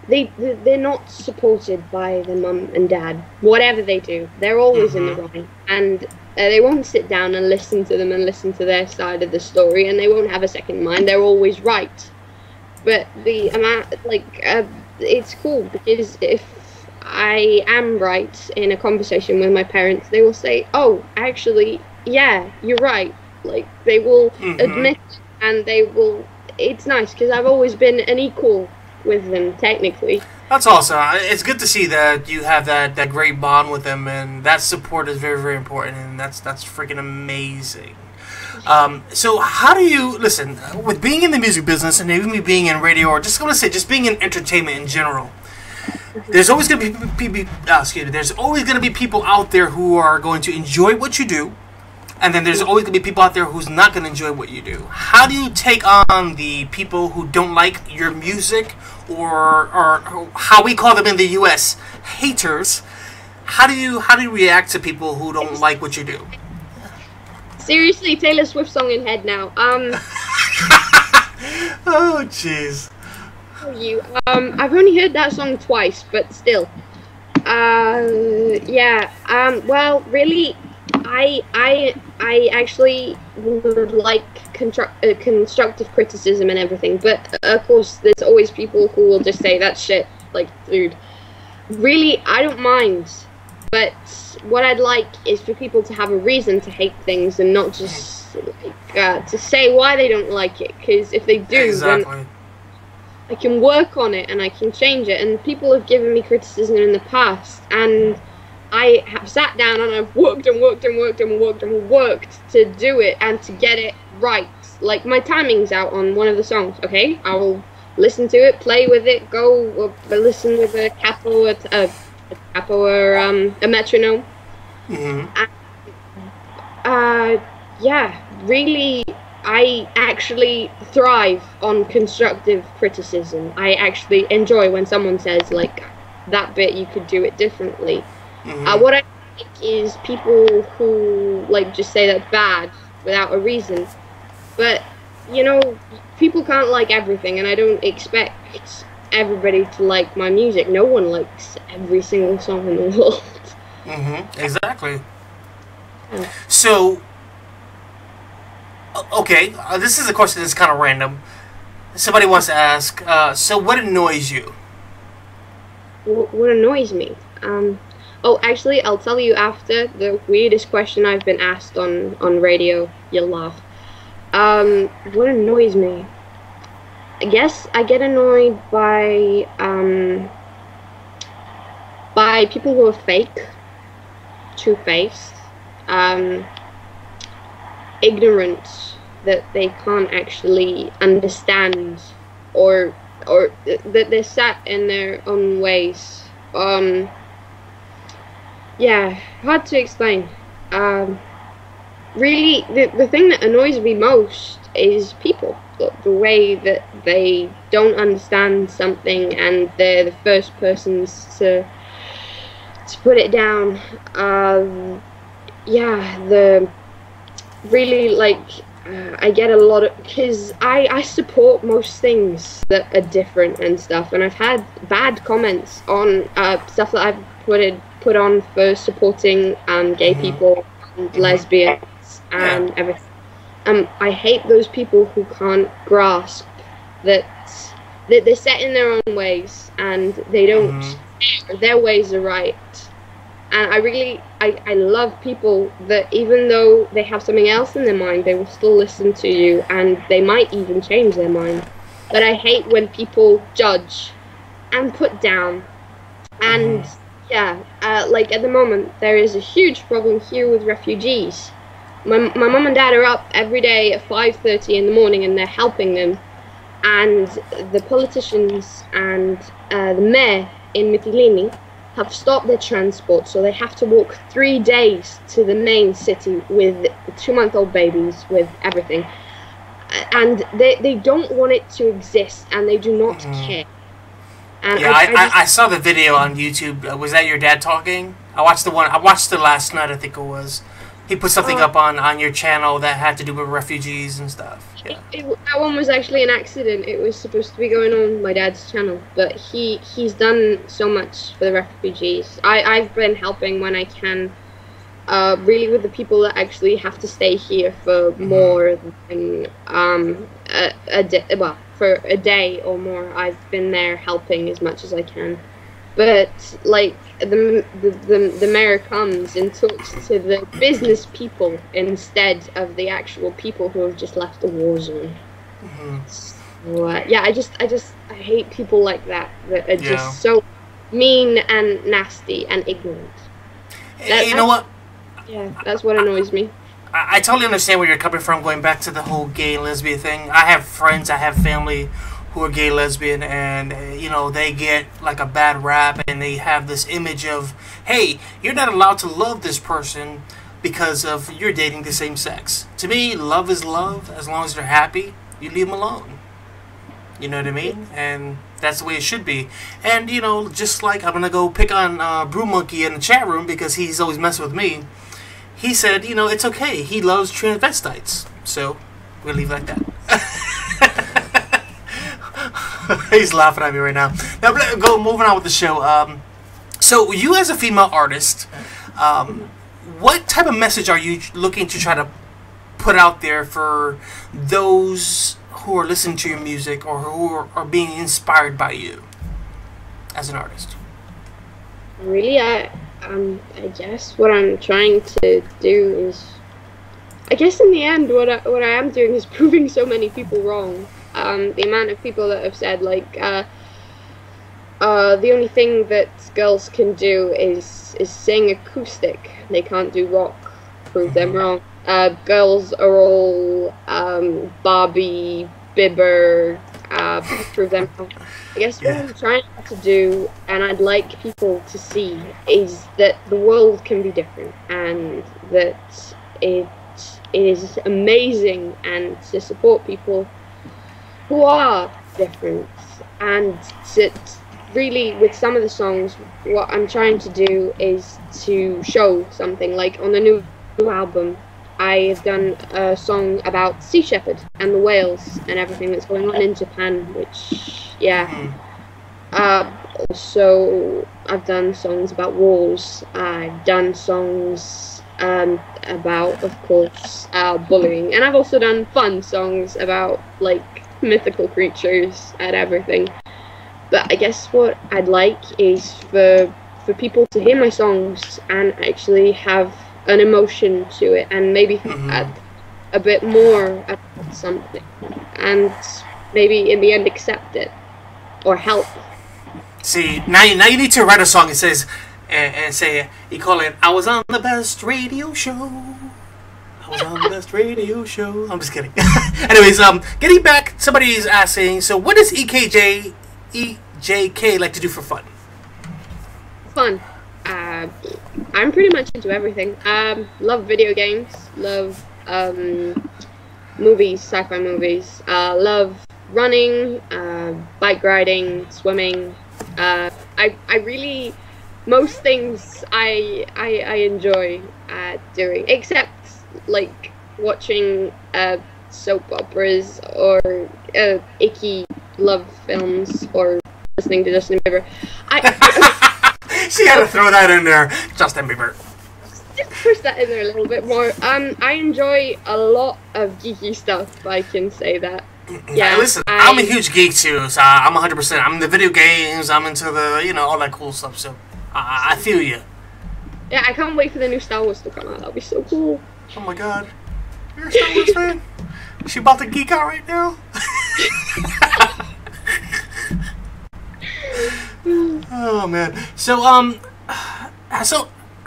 they're not supported by their mum and dad. Whatever they do, they're always in the wrong, and they won't sit down and listen to them and listen to their side of the story, and they won't have a second mind. They're always right. But the amount, it's cool, because if I am right in a conversation with my parents, they will say, "Oh, actually, yeah, you're right." Like, they will admit, and they will. It's nice, because I've always been an equal with them, technically. That's awesome. It's good to see that you have that great bond with them, and that support is very, very important, and that's freaking amazing. So how do you, listen, with being in the music business and even being in radio, or just just being in entertainment in general, there's always going to be there's always going to be people out there who are going to enjoy what you do, and then there's always going to be people out there who's not going to enjoy what you do. How do you take on the people who don't like your music, or how we call them in the U.S., haters? How do you react to people who don't like what you do? Seriously, Taylor Swift song in head now. Oh jeez. I've only heard that song twice, but still. Well, really, I actually would like constructive criticism and everything, but of course there's always people who will just say that shit. Like, dude, really, I don't mind, but what I'd like is for people to have a reason to hate things and not just to say why they don't like it, because if they do, then I can work on it and I can change it. And people have given me criticism in the past, and I have sat down and I've worked and worked and worked and worked and worked to do it and to get it right. Like, my timing's out on one of the songs, okay? I will listen to it, play with it, go listen with a capo, or a metronome. Really, I actually thrive on constructive criticism. I actually enjoy when someone says, like, that bit you could do it differently. What I like is people who, like, just say that's bad without a reason. But, people can't like everything, and I don't expect everybody to like my music. No one likes every single song in the world. Exactly. So, okay, this is a question that's kind of random. Somebody wants to ask, so what annoys you? What annoys me? Actually, I'll tell you after the weirdest question I've been asked on radio. You'll laugh. What annoys me? I guess I get annoyed by people who are fake, two-faced, ignorant, that they can't actually understand, or that they're set in their own ways. yeah, hard to explain. Really, the thing that annoys me most is people. The way that they don't understand something and they're the first persons to put it down. I get a lot of, because I support most things that are different and stuff, and I've had bad comments on stuff that I've put on for supporting gay people and lesbians and everything. I hate those people who can't grasp that they're set in their own ways and they don't, their ways are right. And I love people that even though they have something else in their mind, they will still listen to you and they might even change their mind. But I hate when people judge and put down. And like at the moment, there is a huge problem here with refugees. My mum and dad are up every day at 5:30 in the morning and they're helping them. And the politicians and the mayor in Mytilene have stopped their transport, so they have to walk 3 days to the main city with 2-month-old babies, with everything. And they don't want it to exist, and they do not care. And I saw the video on YouTube. Was that your dad talking? I watched it last night, I think it was. He put something up on your channel that had to do with refugees and stuff. Yeah. That one was actually an accident. It was supposed to be going on my dad's channel, but he's done so much for the refugees. I've been helping when I can, really with the people that actually have to stay here for more than for a day or more. I've been there helping as much as I can. But like the mayor comes and talks to the business people instead of the actual people who have just left the war zone. So, I hate people like that are just so mean and nasty and ignorant. You know what? Yeah, that's what annoys me. I totally understand where you're coming from, going back to the whole gay and lesbian thing. I have friends, I have family who are gay, lesbian, and they get like a bad rap, and they have this image of, hey, you're not allowed to love this person because of you're dating the same sex. To me, love is love. As long as they're happy, you leave them alone. You know what I mean? And that's the way it should be. And just like I'm gonna go pick on Brew Monkey in the chat room because he's always messing with me. He said, it's okay. He loves transvestites. So we'll leave it like that. He's laughing at me right now. Now, moving on with the show. So, you as a female artist, what type of message are you looking to try to put out there for those who are listening to your music or who are being inspired by you as an artist? Really, I guess what I'm trying to do is, I guess in the end, what I am doing is proving so many people wrong. The amount of people that have said, like, the only thing that girls can do is sing acoustic. They can't do rock. Prove them wrong. Girls are all Barbie, Bieber. Prove them wrong. I guess what I'm trying to do, and I'd like people to see, is that the world can be different, and that it is amazing, and to support people who are different. And really, with some of the songs, what I'm trying to do is to show something. Like on the new album, I have done a song about Sea Shepherd and the whales and everything that's going on in Japan, which, also, I've done songs about wars. I've done songs about, of course, bullying. And I've also done fun songs about, like, mythical creatures and everything. But I guess what I'd like is for people to hear my songs and actually have an emotion to it, and maybe add a bit more about something, and maybe in the end accept it or help. See, now you need to write a song and says and say, you call it, I was on the best radio show. I was on the best radio show. I'm just kidding. Anyways, getting back, somebody is asking, so what does EJK like to do for fun? Fun. I'm pretty much into everything. Love video games. Love movies, sci-fi movies. Love running, bike riding, swimming. I really, most things I enjoy doing, except like watching soap operas or icky love films or listening to Justin Bieber. She had to throw that in there, Justin Bieber. Just push that in there a little bit more. I enjoy a lot of geeky stuff. I can say that. Yeah, listen, I'm a huge geek too, so I'm 100%. I'm into video games, I'm into the, all that cool stuff, so I feel you. Yeah, I can't wait for the new Star Wars to come out. That'll be so cool. Oh my god. You're a Star Wars fan? Is she about to geek out right now? Oh man. So,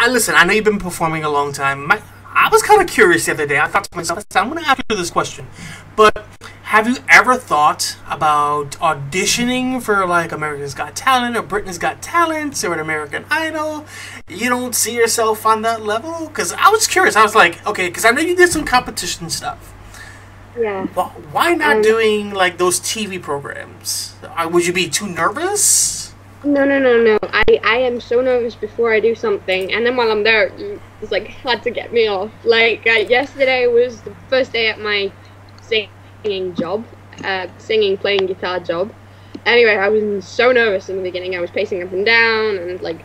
listen, I know you've been performing a long time. I was kind of curious the other day. I thought to myself, I'm going to ask you this question, but have you ever thought about auditioning for like America's Got Talent or Britain's Got Talent or an American Idol? You don't see yourself on that level? Because I was curious. I was like, okay, because I know you did some competition stuff. Yeah. But why not doing like those TV programs? Would you be too nervous? No. I am so nervous before I do something, and then while I'm there, it's like hard to get me off. Like yesterday was the first day at my singing job, playing guitar job. Anyway, I was so nervous in the beginning. I was pacing up and down and like,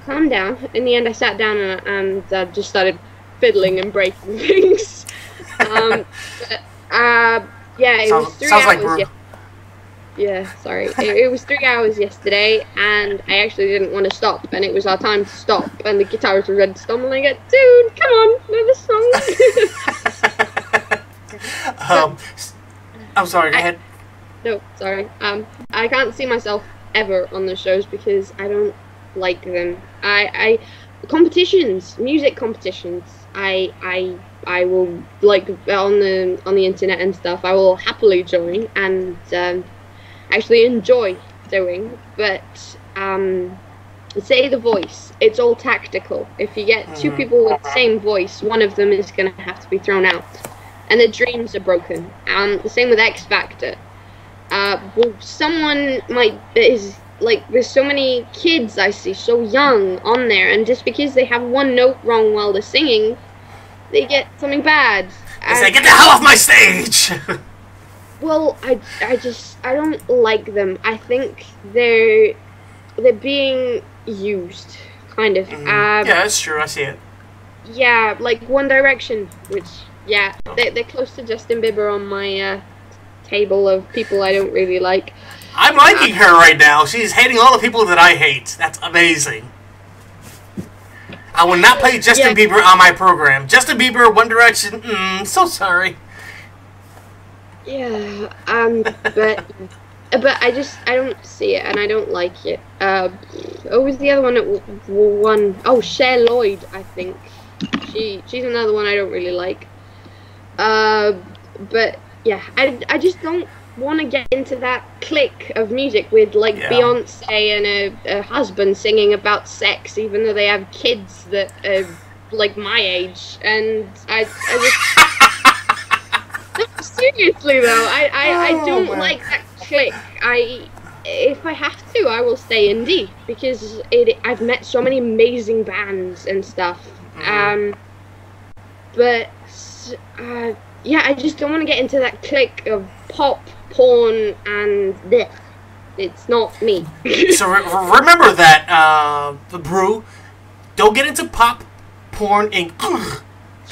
calm down. In the end, I sat down and just started fiddling and breaking things. Yeah, it was 3 hours. Yeah, sorry. It was 3 hours yesterday, and I actually didn't want to stop, and it was our time to stop, and the guitarist was ready to stop, and I go, dude, come on, another song. I'm sorry, go ahead. No, sorry. I can't see myself ever on the shows because I don't like them. Competitions, music competitions, I will, like, on the internet and stuff, I will happily join and actually enjoy doing, but say The Voice, it's all tactical. If you get two people with the same voice, one of them is going to have to be thrown out, and the dreams are broken. The same with X Factor. Someone is like, there's so many kids I see so young on there, and just because they have one note wrong while they're singing, they get something bad. They say, get the hell off my stage! Well, I don't like them. I think they're being used, kind of. Yeah, that's true. I see it. Yeah, like One Direction, which, yeah, they're close to Justin Bieber on my table of people I don't really like. I'm liking her right now. She's hating all the people that I hate. That's amazing. I will not play Justin Bieber on my program. Justin Bieber, One Direction, so sorry. Yeah, but I don't see it, and I don't like it. What was the other one that won? Oh, Cher Lloyd, I think. She's another one I don't really like. But yeah, I just don't want to get into that clique of music with like Beyonce and a husband singing about sex, even though they have kids that are like my age, and I just. No, seriously though, I don't like that clique. If I have to, I will stay indie because I've met so many amazing bands and stuff. But yeah, I just don't want to get into that clique of pop, porn, and this. It's not me. So remember that, the brew. Don't get into pop, porn, and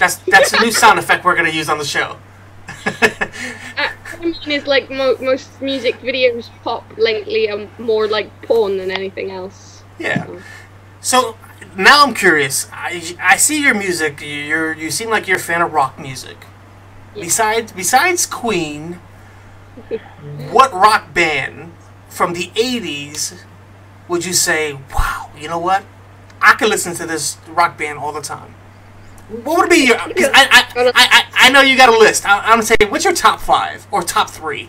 that's the new sound effect we're gonna use on the show. I mean, it's like most music videos pop lately are more like porn than anything else. Yeah. So now I'm curious. I see your music. You seem like you're a fan of rock music. Yeah. Besides Queen, what rock band from the 80s would you say, wow, you know what? I can listen to this rock band all the time. What would be your... Because I know you got a list. I'm going to say, what's your top 5 or top 3?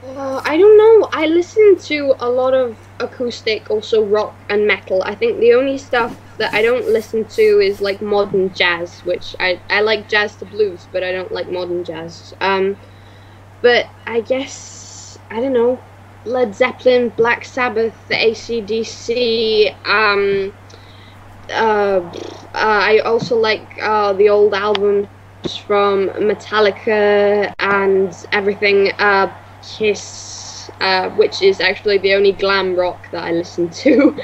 I don't know. I listen to a lot of acoustic, also rock and metal. I think the only stuff that I don't listen to is like modern jazz, which I like jazz to blues, but I don't like modern jazz. But I guess, I don't know, Led Zeppelin, Black Sabbath, AC/DC. I also like the old albums from Metallica and everything. Kiss, which is actually the only glam rock that I listen to.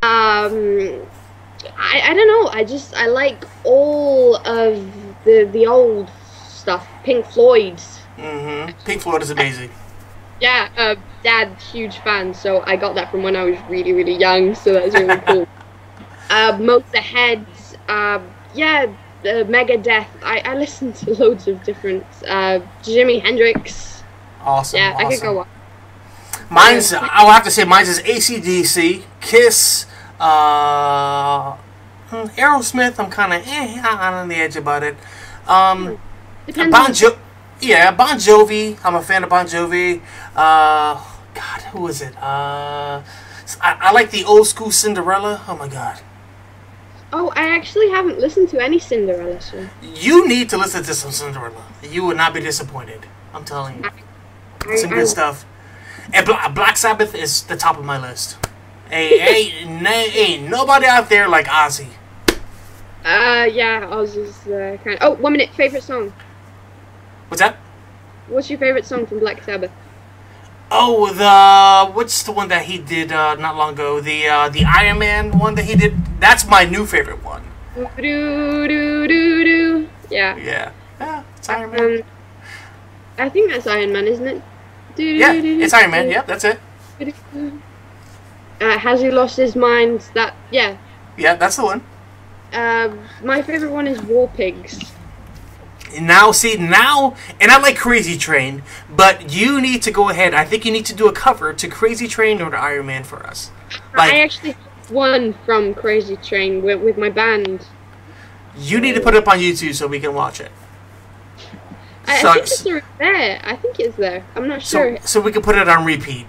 I don't know. I like all of the old stuff. Pink Floyd. Pink Floyd is amazing. Yeah, Dad, huge fan. So I got that from when I was really, really young. So that's really cool. Motorhead. Megadeth. I listen to loads of different. Jimi Hendrix. Awesome. Yeah, awesome. I could go on. Mine's, I'll have to say, mine's is AC/DC, Kiss, Aerosmith. I'm kind of on the edge about it. Bon Jovi. I'm a fan of Bon Jovi. God, who is it? I like the old school Cinderella. Oh my God. Oh, I actually haven't listened to any Cinderella song. You need to listen to some Cinderella. You will not be disappointed. I'm telling you. Some good stuff. And Black Sabbath is the top of my list. Ain't nobody out there like Ozzy. Yeah, Ozzy's kind of... Oh, 1 minute, favorite song. What's that? What's your favorite song from Black Sabbath? Oh, what's the one that he did not long ago? The Iron Man one that he did. That's my new favorite one. Yeah. Yeah, it's Iron Man. I think that's Iron Man, isn't it? Yeah, it's Iron Man. Yep, that's it. Has he lost his mind? Yeah, that's the one. My favorite one is War Pigs. Now, and I like Crazy Train, but you need to go ahead. I think you need to do a cover to Crazy Train or to Iron Man for us. I actually have one from Crazy Train with my band. You need to put it up on YouTube so we can watch it. I think it's there. I think it's there. I'm not sure. So we can put it on repeat.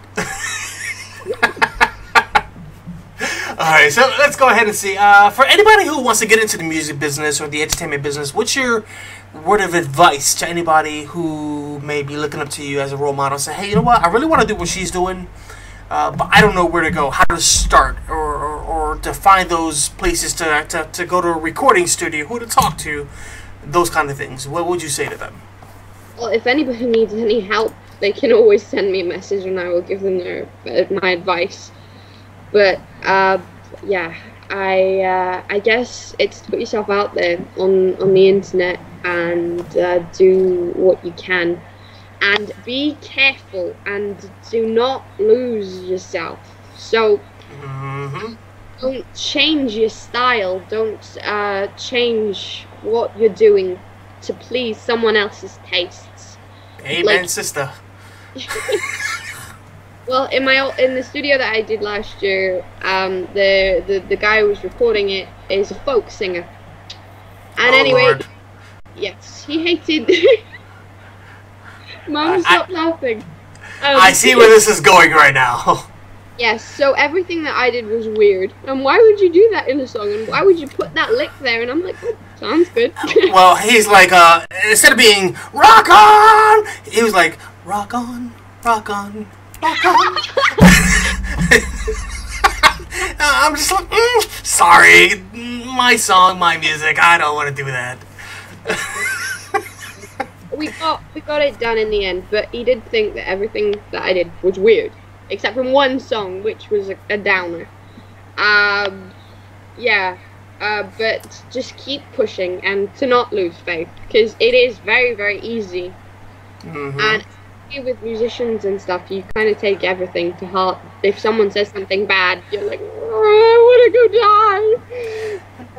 Alright, so let's go ahead and see. For anybody who wants to get into the music business or the entertainment business, what's your word of advice to anybody who may be looking up to you as a role model? Say, hey, you know what? I really want to do what she's doing, but I don't know where to go, how to start, or to find those places to go to a recording studio, who to talk to, those kind of things. What would you say to them? Well, if anybody needs any help, they can always send me a message and I will give them my advice. But, yeah, I guess it's to put yourself out there on the internet and do what you can. And be careful and do not lose yourself. So, don't change your style. Don't change what you're doing to please someone else's tastes. Amen, sister. Well, in the studio that I did last year, the guy who was recording it is a folk singer. And anyway, Lord. Yes, he hated. Mom, stop laughing. I see where this is going right now. Yes, so everything that I did was weird. And why would you do that in a song? And why would you put that lick there? And I'm like, oh, sounds good. Well, he's like, instead of being rock on, he was like, rock on, rock on, rock on. I'm just like, sorry, my song, my music, I don't want to do that. We got it done in the end, but he did think that everything that I did was weird. Except from one song, which was a downer. But just keep pushing and to not lose faith, because it is very, very easy. And with musicians and stuff, you kind of take everything to heart. If someone says something bad, you're like, oh, I want to go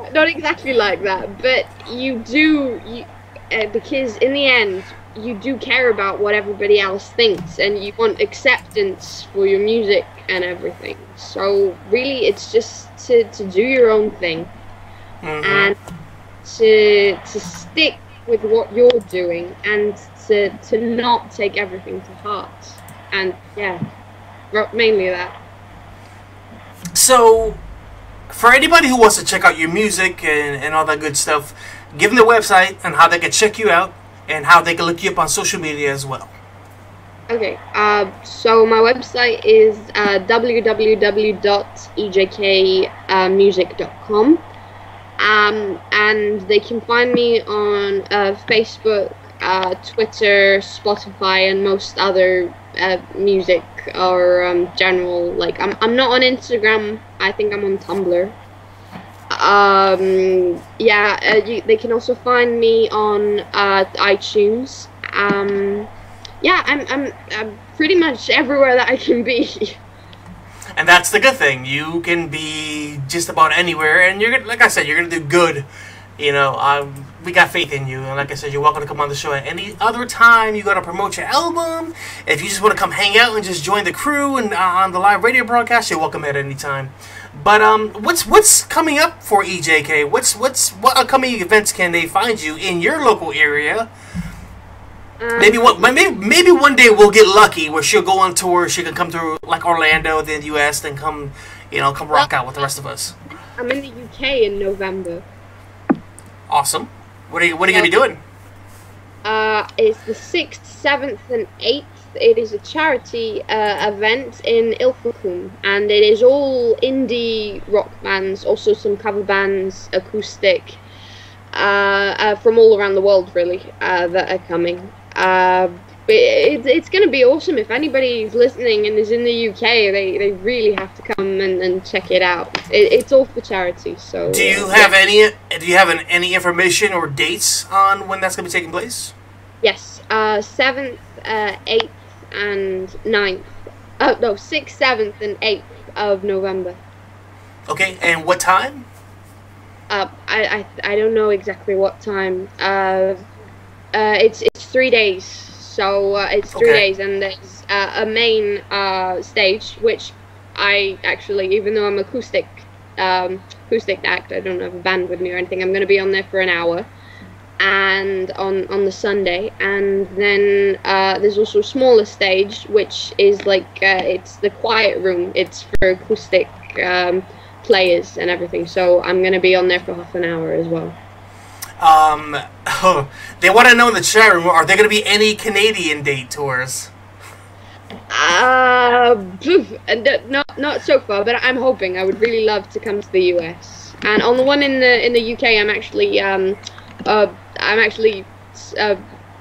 die. Not exactly like that, but you do, because in the end, you do care about what everybody else thinks, and you want acceptance for your music and everything. So really, it's just to do your own thing, and to stick with what you're doing, and to not take everything to heart. and yeah, mainly that. So, for anybody who wants to check out your music and all that good stuff, give them the website and how they can check you out and how they can look you up on social media as well. Okay, so my website is www.ejkmusic.com, and they can find me on Facebook, Twitter, Spotify, and most other music or general. Like, I'm not on Instagram. I think I'm on Tumblr. They can also find me on iTunes. Yeah, I'm pretty much everywhere that I can be. And that's the good thing. You can be just about anywhere, and you're gonna, like I said, you're gonna do good. You know, we got faith in you, and like I said, you're welcome to come on the show at any other time. You gotta promote your album. If you just want to come hang out and just join the crew and on the live radio broadcast, you're welcome at any time. But what's coming up for EJK? What upcoming events can they find you in your local area? Maybe one day we'll get lucky where she'll go on tour. She can come to like Orlando, then the US, then come rock out with the rest of us. I'm in the UK in November. Awesome. What are you gonna be doing? It's the 6th, 7th, and 8th. It is a charity event in Ilfracombe, and it is all indie rock bands, also some cover bands, acoustic, from all around the world, really, that are coming. It's going to be awesome. If anybody's listening and is in the UK, they really have to come and check it out. It's all for charity. So do you have any information or dates on when that's going to be taking place? Yes, 7th, 8th, and 9th. Oh no, 6th, 7th, and 8th of November. Okay, and what time? I don't know exactly what time. It's 3 days, so it's 3 days, and there's a main stage, which I actually, even though I'm acoustic act, I don't have a band with me or anything, I'm going to be on there for an hour, and on the Sunday, and then there's also a smaller stage, which is like it's the quiet room. It's for acoustic players and everything, so I'm going to be on there for half an hour as well. They want to know in the chat room, are there going to be any Canadian date tours? Not so far, but I'm hoping. I would really love to come to the US. And on the one in the UK, I'm actually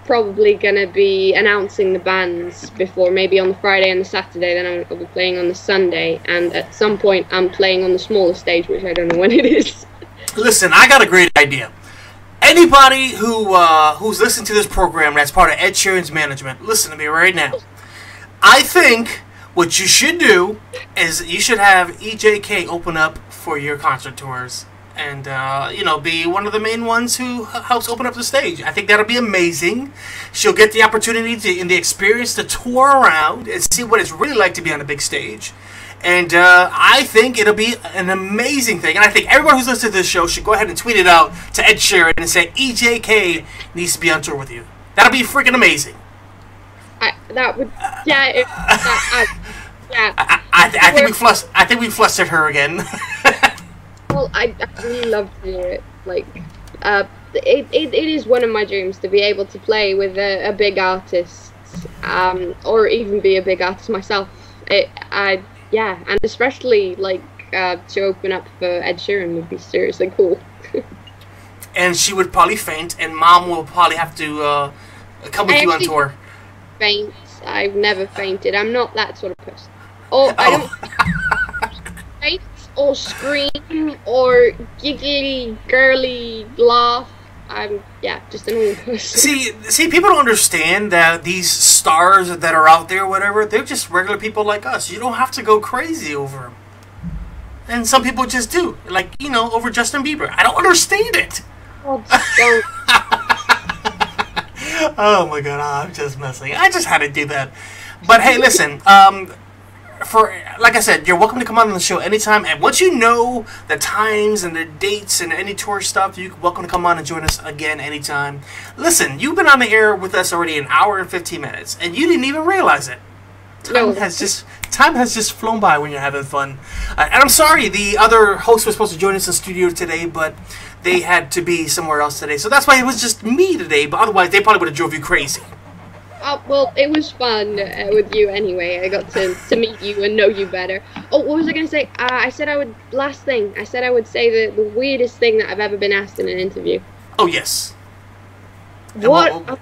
probably gonna be announcing the bands before, maybe on the Friday and the Saturday. Then I'll be playing on the Sunday, and at some point I'm playing on the smaller stage, which I don't know when it is. Listen, I got a great idea. Anybody who's listening to this program that's part of Ed Sheeran's management, listen to me right now. I think what you should do is you should have EJK open up for your concert tours and, be one of the main ones who helps open up the stage. I think that'll be amazing. She'll get the opportunity and the experience to tour around and see what it's really like to be on a big stage. And I think it'll be an amazing thing. And I think everyone who's listening to this show should go ahead and tweet it out to Ed Sheeran and say, EJK needs to be on tour with you. That'll be freaking amazing. I think we flustered her again. Well, I really love to hear it. Like, it is one of my dreams to be able to play with a big artist, or even be a big artist myself. And especially to open up for Ed Sheeran would be seriously cool. And she would probably faint, and Mom will probably have to come with you on tour. Faint. I've never fainted. I'm not that sort of person. Or I don't faint or scream or giggly, girly laugh. I'm just a normal person. See, people don't understand that these stars that are out there, whatever, they're just regular people like us. You don't have to go crazy over them. And some people just do, over Justin Bieber. I don't understand it. Oh, don't. Oh my God, I'm just messing. I just had to do that. But hey, listen, like I said, you're welcome to come on the show anytime. And once you know the times and the dates and any tour stuff, you're welcome to come on and join us again anytime. Listen, you've been on the air with us already an hour and 15 minutes, and you didn't even realize it. Time has just flown by when you're having fun. And I'm sorry, the other host was supposed to join us in studio today, but they had to be somewhere else today. So that's why it was just me today, but otherwise they probably would have drove you crazy. Well, it was fun with you anyway. I got to meet you and know you better. Oh, what was I going to say? I said I would say the weirdest thing that I've ever been asked in an interview. Oh, yes. What?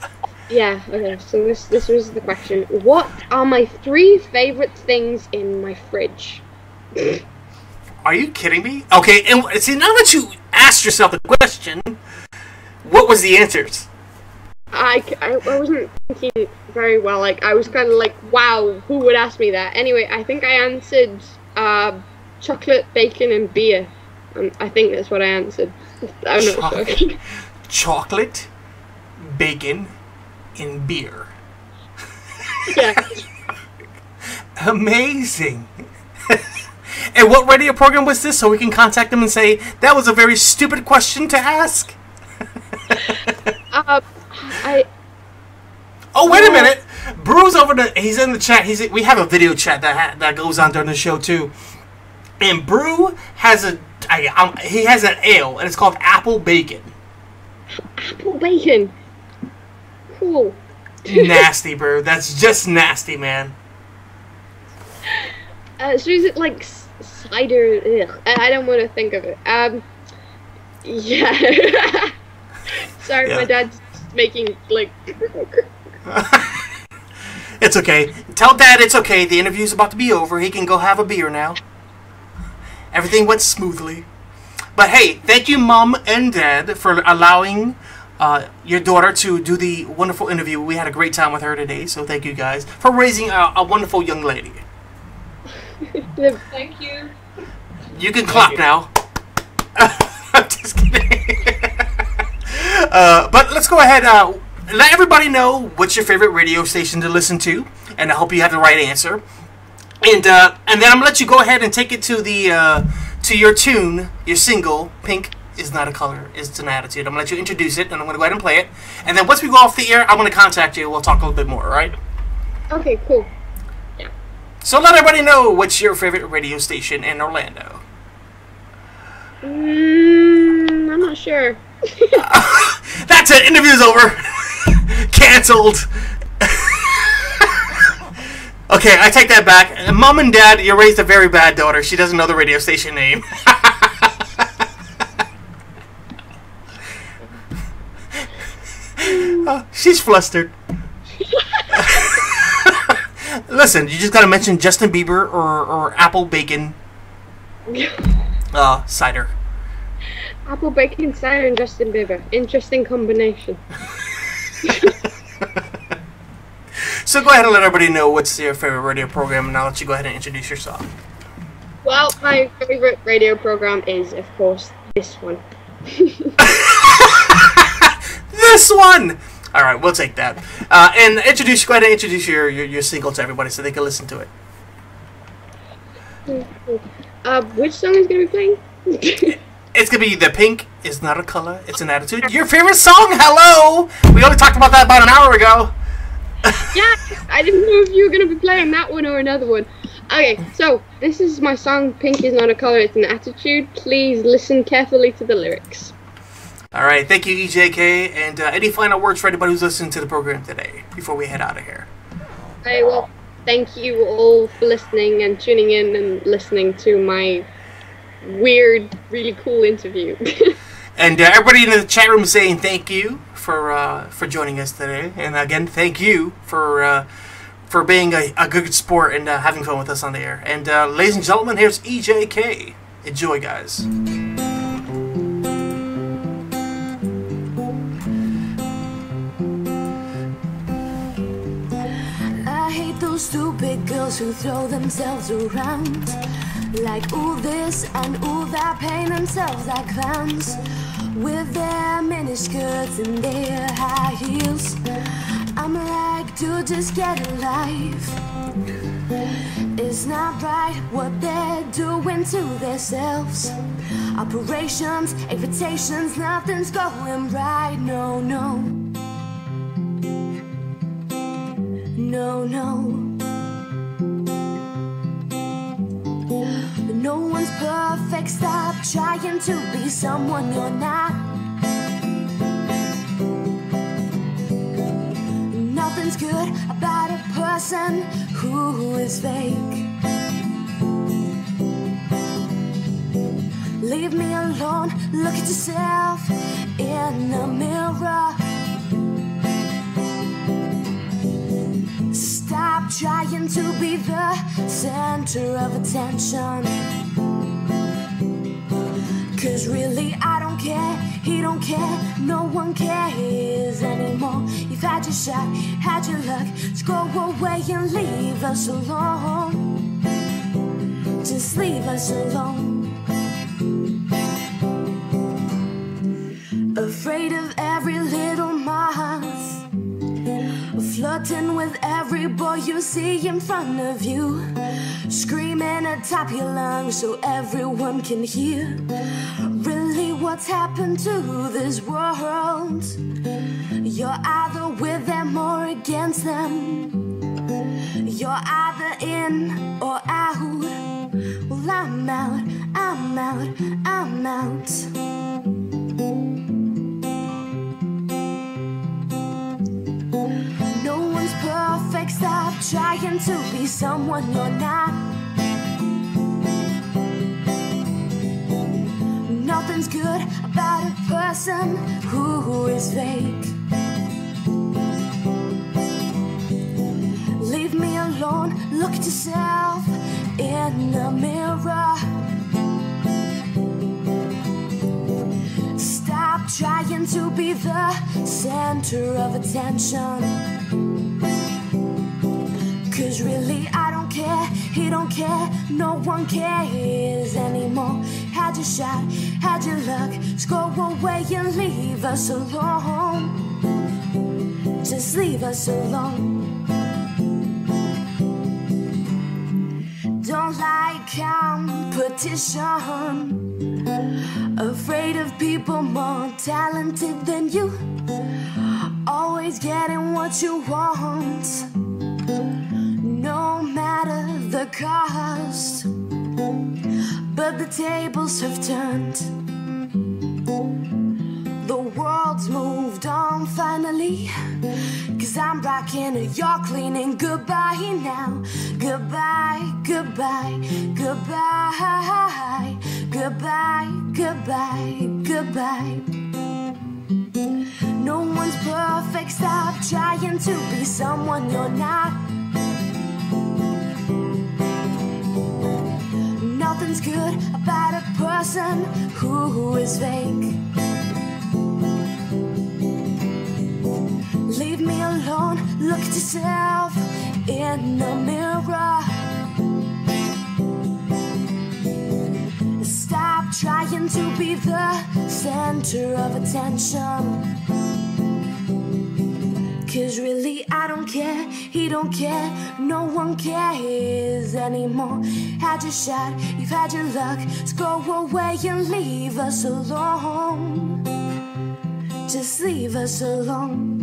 Yeah, okay, so this was the question. What are my 3 favorite things in my fridge? Are you kidding me? Okay, and see, now that you asked yourself the question, what was the answers? I wasn't thinking very well. Like, I was kind of like, wow, who would ask me that? Anyway, I think I answered chocolate, bacon, and beer. I think that's what I answered. I'm not sure. Chocolate, bacon, and beer. Yeah. Amazing. And what radio program was this, so we can contact them and say that was a very stupid question to ask? Oh, wait a minute. Brew's over the. He's in the chat. We have a video chat that goes on during the show too. And Brew has he has an ale, and it's called Apple Bacon. Apple bacon. Cool. Nasty, Brew. That's just nasty, man. So is it like cider? Ugh. I don't want to think of it. Yeah. Sorry, my dad's making like. It's okay. Tell Dad it's okay. The interview's about to be over. He can go have a beer now. Everything went smoothly. But hey, thank you, Mom and Dad, for allowing your daughter to do the wonderful interview. We had a great time with her today, so thank you guys for raising a wonderful young lady. Thank you. You can clap now. I'm just kidding. But let's go ahead. Let everybody know what's your favorite radio station to listen to, and I hope you have the right answer. And then I'm gonna let you go ahead and take it to the to your tune, your single. Pink is not a color; it's an attitude. I'm gonna let you introduce it, and I'm gonna go ahead and play it. And then once we go off the air, I'm gonna contact you. We'll talk a little bit more. All right? Okay. Cool. Yeah. So let everybody know what's your favorite radio station in Orlando. I'm not sure. That's it. Interview's over. Cancelled. Okay, I take that back. Mom and Dad, you raised a very bad daughter. She doesn't know the radio station name. Oh, she's flustered. Listen, you just gotta mention Justin Bieber or Apple Bacon cider. Apple bacon, cider, and Justin Bieber. Interesting combination. So go ahead and let everybody know what's your favorite radio program, and I'll let you go ahead and introduce yourself. Well, my favorite radio program is, of course, this one. This one! Alright, we'll take that. And go ahead and introduce your single to everybody so they can listen to it. Which song is going to be playing? It's going to be The Pink is Not a Color, It's an Attitude. Your favorite song? Hello! We only talked about that about an hour ago. Yeah, I didn't know if you were going to be playing that one or another one. Okay, so this is my song, Pink is Not a Color, It's an Attitude. Please listen carefully to the lyrics. Alright, thank you, EJK. And any final words for anybody who's listening to the program today before we head out of here? Okay, well, thank you all for listening and tuning in and listening to my weird, really cool interview. And everybody in the chat room is saying thank you for joining us today. And again, thank you for being a good sport and having fun with us on the air. And ladies and gentlemen, here's EJK. Enjoy, guys. I hate those stupid girls who throw themselves around like ooh this and ooh that, paint themselves like clowns with their miniskirts and their high heels. I'm like, dude, just get a life. It's not right what they're doing to themselves. Operations, invitations, nothing's going right. No, no. No, no. No one's perfect, stop trying to be someone you're not. Nothing's good about a person who is fake. Leave me alone, look at yourself in the mirror. Stop trying to be the center of attention. 'Cause really I don't care, he don't care, no one cares anymore. You've had your shot, had your luck, just go away and leave us alone. Just leave us alone. Afraid of every little moth, flirting with every boy you see in front of you, screaming atop your lungs so everyone can hear. Really, what's happened to this world? You're either with them or against them. You're either in or out. Well, I'm out, I'm out, I'm out. No one's perfect, stop trying to be someone you're not. Nothing's good about a person who is fake. Leave me alone, look at yourself in the mirror. Stop trying to be the center of attention. 'Cause really I don't care, he don't care, no one cares anymore. Had your shot, had your luck, just go away and leave us alone. Just leave us alone. Don't like competition, afraid of people more talented than you, always getting what you want, no matter the cost. But the tables have turned, the world's moved on finally. 'Cause I'm rocking and you're cleaning. Goodbye now, goodbye, goodbye, goodbye, goodbye, goodbye, goodbye. No one's perfect, stop trying to be someone you're not. Nothing's good about a person who is fake. Leave me alone, look at yourself in the mirror. Stop trying to be the center of attention. 'Cause really I don't care, he don't care, no one cares anymore. Had your shot, you've had your luck, just go away and leave us alone. Just leave us alone.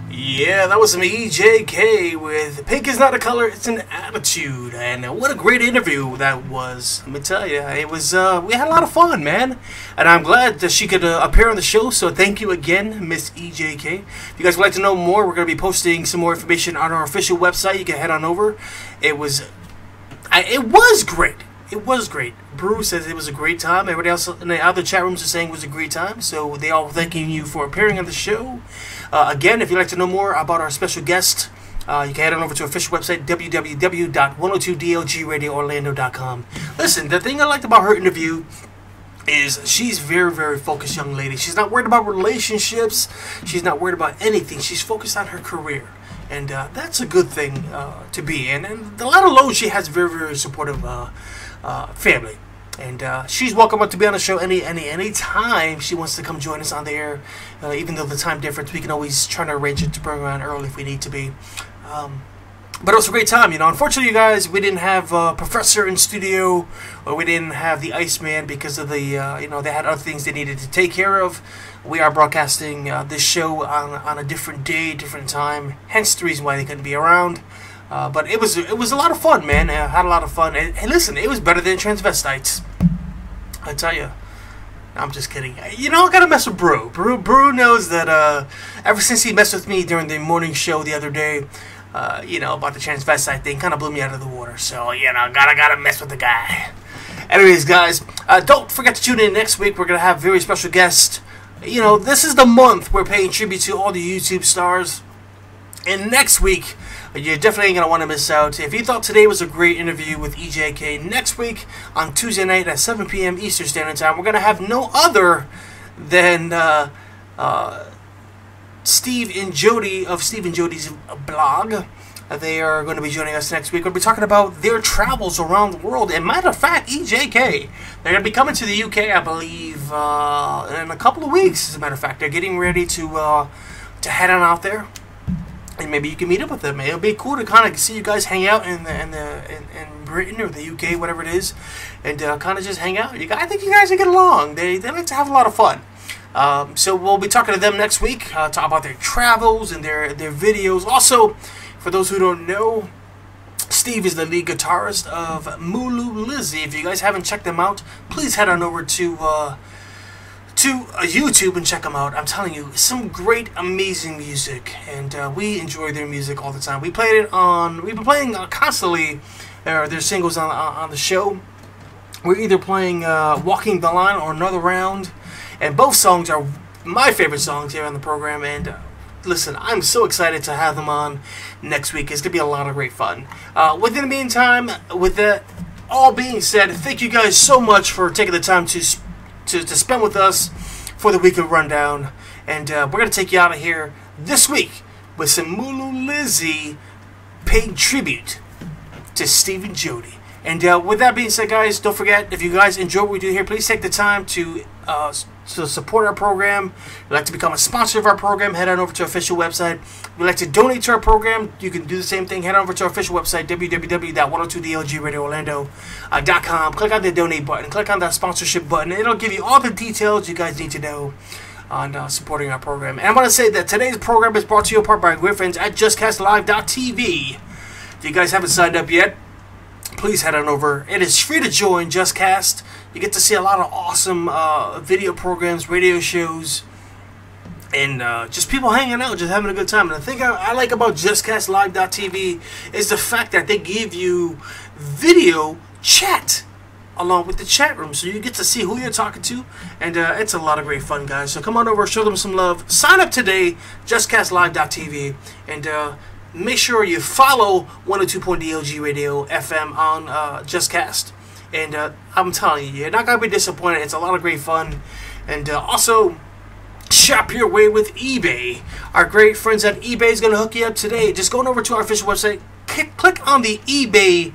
Yeah, that was some EJK with Pink is Not a Color, It's an Attitude. And what a great interview that was. Let me tell you, it was, we had a lot of fun, man. And I'm glad that she could appear on the show, so thank you again, Miss EJK. If you guys would like to know more, we're going to be posting some more information on our official website. You can head on over. It was great. It was great. Bruce says it was a great time. Everybody else in the other chat rooms are saying it was a great time. So they all thanking you for appearing on the show. Again, if you'd like to know more about our special guest, you can head on over to our official website, www.102DLGRadioOrlando.com. Listen, the thing I liked about her interview is she's very, very focused young lady. She's not worried about relationships. She's not worried about anything. She's focused on her career. And that's a good thing to be in. And let alone she has very, very supportive family. And she's welcome to be on the show any time she wants to come join us on the air. Even though the time difference, we can always try to arrange it to bring her on early if we need to be. But it was a great time, you know. Unfortunately, you guys, we didn't have Professor in studio, or we didn't have the Iceman because of the, you know, they had other things they needed to take care of. We are broadcasting this show on a different day, different time. Hence the reason why they couldn't be around. But it was a lot of fun, man. I had a lot of fun. And listen, it was better than transvestites. I tell you. I'm just kidding. You know, I gotta mess with Brew. Brew knows that ever since he messed with me during the morning show the other day, you know, about the transvestite thing, kind of blew me out of the water. So, you know, gotta mess with the guy. Anyways, guys, don't forget to tune in next week. We're gonna have a very special guest. You know, this is the month we're paying tribute to all the YouTube stars. And next week, you're definitely going to want to miss out. If you thought today was a great interview with EJK, next week on Tuesday night at 7 p.m. Eastern Standard Time, we're going to have no other than Steve and Jody of Steve and Jody's blog. They are going to be joining us next week. We'll be talking about their travels around the world. And matter of fact, EJK, they're going to be coming to the UK, I believe, in a couple of weeks. As a matter of fact, they're getting ready to head on out there. And maybe you can meet up with them. It'll be cool to kind of see you guys hang out in Britain or the UK, whatever it is, and kind of just hang out. I think you guys will get along. They like to have a lot of fun. So we'll be talking to them next week, talk about their travels and their videos. Also, for those who don't know, Steve is the lead guitarist of Mulu Lizzy. If you guys haven't checked them out, please head on over to YouTube and check them out. I'm telling you, some great, amazing music, and we enjoy their music all the time. We've been playing constantly their singles on the show. We're either playing Walking the Line or Another Round, and both songs are my favorite songs here on the program. And listen, I'm so excited to have them on next week. It's gonna be a lot of great fun. Within the meantime, with that all being said, thank you guys so much for taking the time to spend with us for the weekly rundown, and we're going to take you out of here this week with some Mulu Lizzy paid tribute to Steve and Jody. And with that being said, guys, don't forget, if you guys enjoy what we do here, please take the time to support our program. If you'd like to become a sponsor of our program, head on over to our official website. If you'd like to donate to our program, you can do the same thing. Head on over to our official website, www.102DLGRadio.Orlando.com. Click on the donate button. Click on that sponsorship button. It'll give you all the details you guys need to know on supporting our program. And I want to say that today's program is brought to you apart by our great friends at JustCastLive.tv. If you guys haven't signed up yet, please head on over. It is free to join JustCast. You get to see a lot of awesome video programs, radio shows, and just people hanging out, just having a good time. And the thing I like about JustCastLive.tv is the fact that they give you video chat along with the chat room, so you get to see who you're talking to, and it's a lot of great fun, guys. So come on over, show them some love. Sign up today, JustCastLive.tv, and make sure you follow 102.DLG Radio FM on JustCast. And I'm telling you, you're not going to be disappointed. It's a lot of great fun. And also, shop your way with eBay. Our great friends at eBay is going to hook you up today. Just going over to our official website, click on the eBay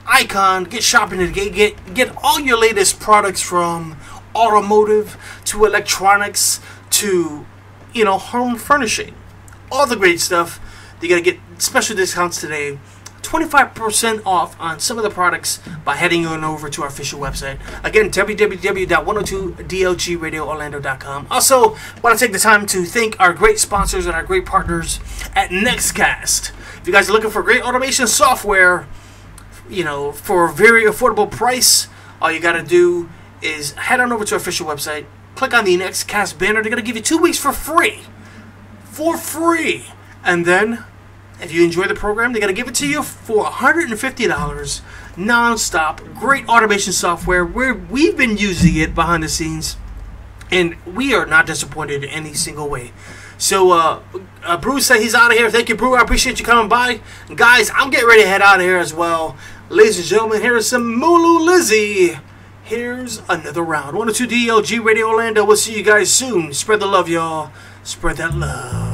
icon, get shopping today. Get all your latest products, from automotive to electronics to, you know, home furnishing. All the great stuff. You're going to get special discounts today. 25% off on some of the products by heading on over to our official website. Again, www.102DLGRadio.Orlando.com. Also, want to take the time to thank our great sponsors and our great partners at Nextcast. If you guys are looking for great automation software, you know, for a very affordable price, all you got to do is head on over to our official website, click on the Nextcast banner. They're going to give you 2 weeks for free. For free. And then, if you enjoy the program, they're going to give it to you for $150 non-stop. Great automation software. We've been using it behind the scenes, and we are not disappointed in any single way. So, Bruce said he's out of here. Thank you, Brew. I appreciate you coming by. Guys, I'm getting ready to head out of here as well. Ladies and gentlemen, here is some Mulu Lizzy. Here's another round. 102 DLG Radio Orlando. We'll see you guys soon. Spread the love, y'all. Spread that love.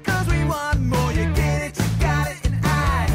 Cause we want more, you get it, you got it, and I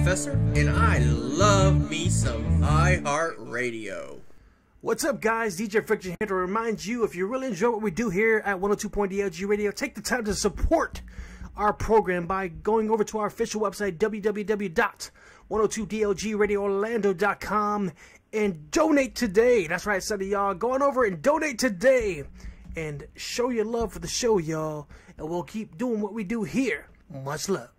Professor, and I love me some iHeartRadio. What's up, guys? DJ Friction here to remind you, if you really enjoy what we do here at 102.DLG Radio, take the time to support our program by going over to our official website, www.102dlgradioorlando.com, and donate today. That's right, son of y'all. Go on over and donate today and show your love for the show, y'all, and we'll keep doing what we do here. Much love.